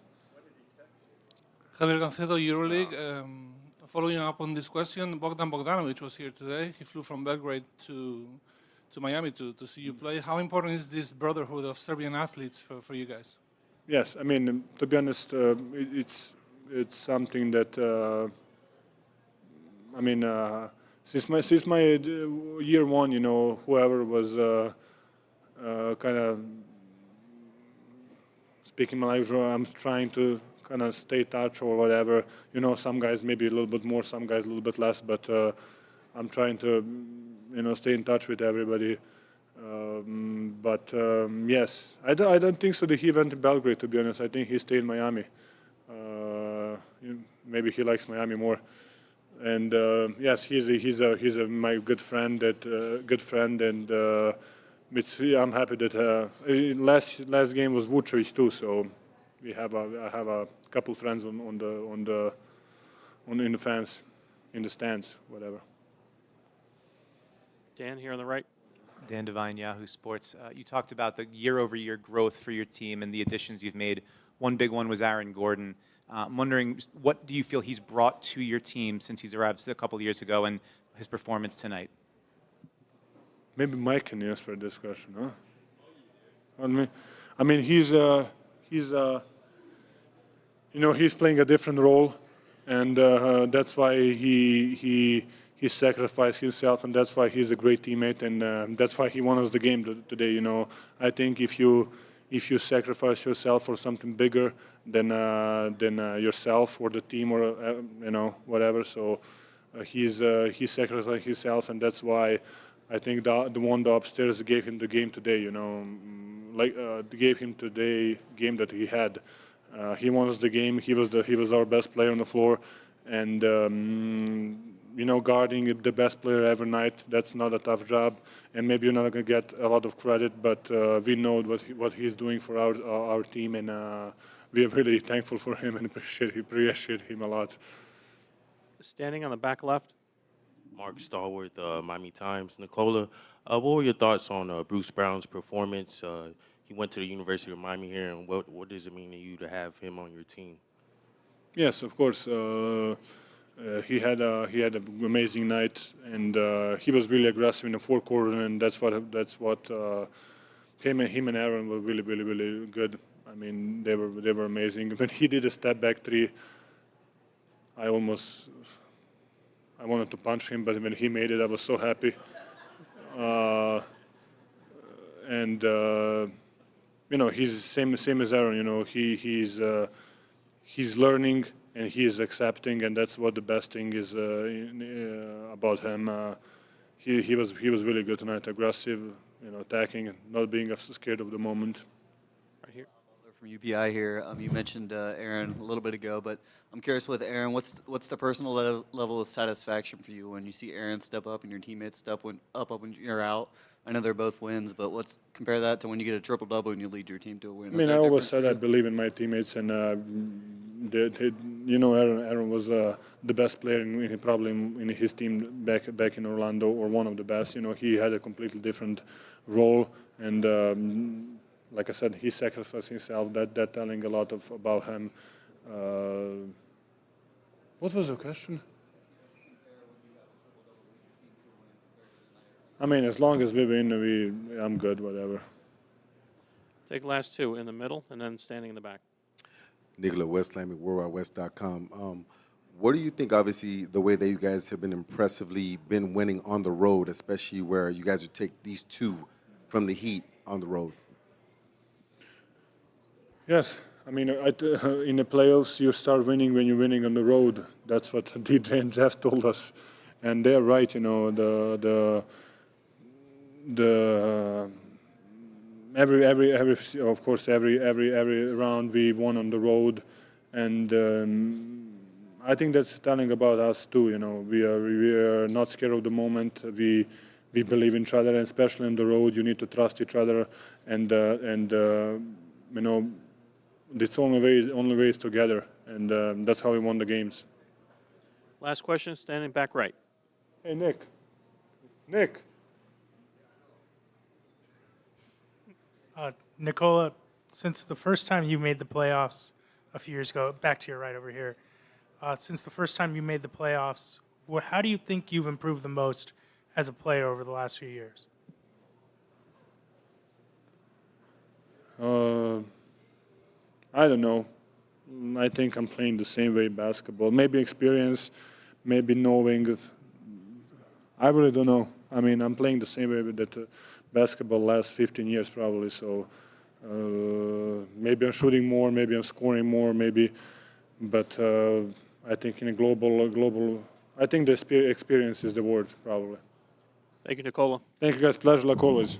Javier Gancedo, EuroLeague. Following up on this question, Bogdan Bogdanovic was here today. He flew from Belgrade to Miami to see you play. How important is this brotherhood of Serbian athletes for you guys? Yes, I mean, to be honest, it's something that I mean, since my year one, whoever was kind of speaking my language, I'm trying to kind of stay in touch or whatever. Some guys maybe a little bit more, some guys a little bit less, but I'm trying to, stay in touch with everybody. Yes, I don't think so that he went to Belgrade, to be honest. I think he stayed in Miami. Maybe he likes Miami more. And yes, he's my good friend, and I'm happy that last game was Vucevic too. So I have a couple friends in the fans, in the stands, whatever. Dan here on the right. Dan Devine, Yahoo Sports. You talked about the year-over-year growth for your team and the additions you've made. One big one was Aaron Gordon. I'm wondering, what do you feel he's brought to your team since he's arrived a couple of years ago and his performance tonight? Maybe Mike can answer this question, huh? I mean, he's playing a different role, and that's why he sacrificed himself, and that's why he's a great teammate, and that's why he won us the game today. I think if you sacrifice yourself for something bigger than yourself or the team or whatever, so he sacrificed himself, and that's why I think the one upstairs gave him the game today. Gave him today game that he had. He won us the game. He was our best player on the floor, and guarding the best player every night, that's not a tough job. And maybe you're not going to get a lot of credit, but we know what he's doing for our team, and we are really thankful for him and appreciate him a lot. Standing on the back left. Mark Stallworth, Miami Times. Nikola, what were your thoughts on Bruce Brown's performance? He went to the University of Miami here, and what does it mean to you to have him on your team? Yes, of course. He had an amazing night, and he was really aggressive in the fourth quarter, and that's what him and Aaron were really good. I mean, they were amazing. When he did a step back three, I wanted to punch him, but when he made it, I was so happy. He's the same as Aaron. He's learning and he is accepting, and that's what the best thing is about him. He was really good tonight, aggressive, attacking, and not being scared of the moment. Right here. From UPI here. You mentioned Aaron a little bit ago, but I'm curious with Aaron, what's the personal level of satisfaction for you when you see Aaron step up and your teammates step up when you're out? I know they're both wins, but compare that to when you get a triple-double and you lead your team to a win. I mean, I always said I believe in my teammates, and Aaron was the best player probably in his team back in Orlando, or one of the best. He had a completely different role, and like I said, he sacrificed himself. That telling a lot about him. What was the question? I mean, as long as we win, I'm good, whatever. Take last two in the middle and then standing in the back. Nikola Westlamic, WorldWideWest.com. What do you think, obviously, the way that you guys have been impressively been winning on the road, especially where you guys would take these two from the Heat on the road? Yes. I mean, in the playoffs, you start winning when you're winning on the road. That's what DJ and Jeff told us. And they're right, every round we won on the road, and I think that's telling about us too. We are not scared of the moment. We believe in each other, and especially on the road, you need to trust each other, and it's only ways together, and that's how we won the games. Last question, standing back right. Hey, Nick. Nikola, since the first time you made the playoffs a few years ago, back to your right over here, since the first time you made the playoffs, how do you think you've improved the most as a player over the last few years? I don't know. I think I'm playing the same way basketball. Maybe experience, maybe knowing. I really don't know. I mean, I'm playing the same way with that basketball last 15 years probably. So maybe I'm shooting more, maybe I'm scoring more, but I think in a global, I think the experience is the word probably. Thank you, Nikola. Thank you guys. Pleasure like always.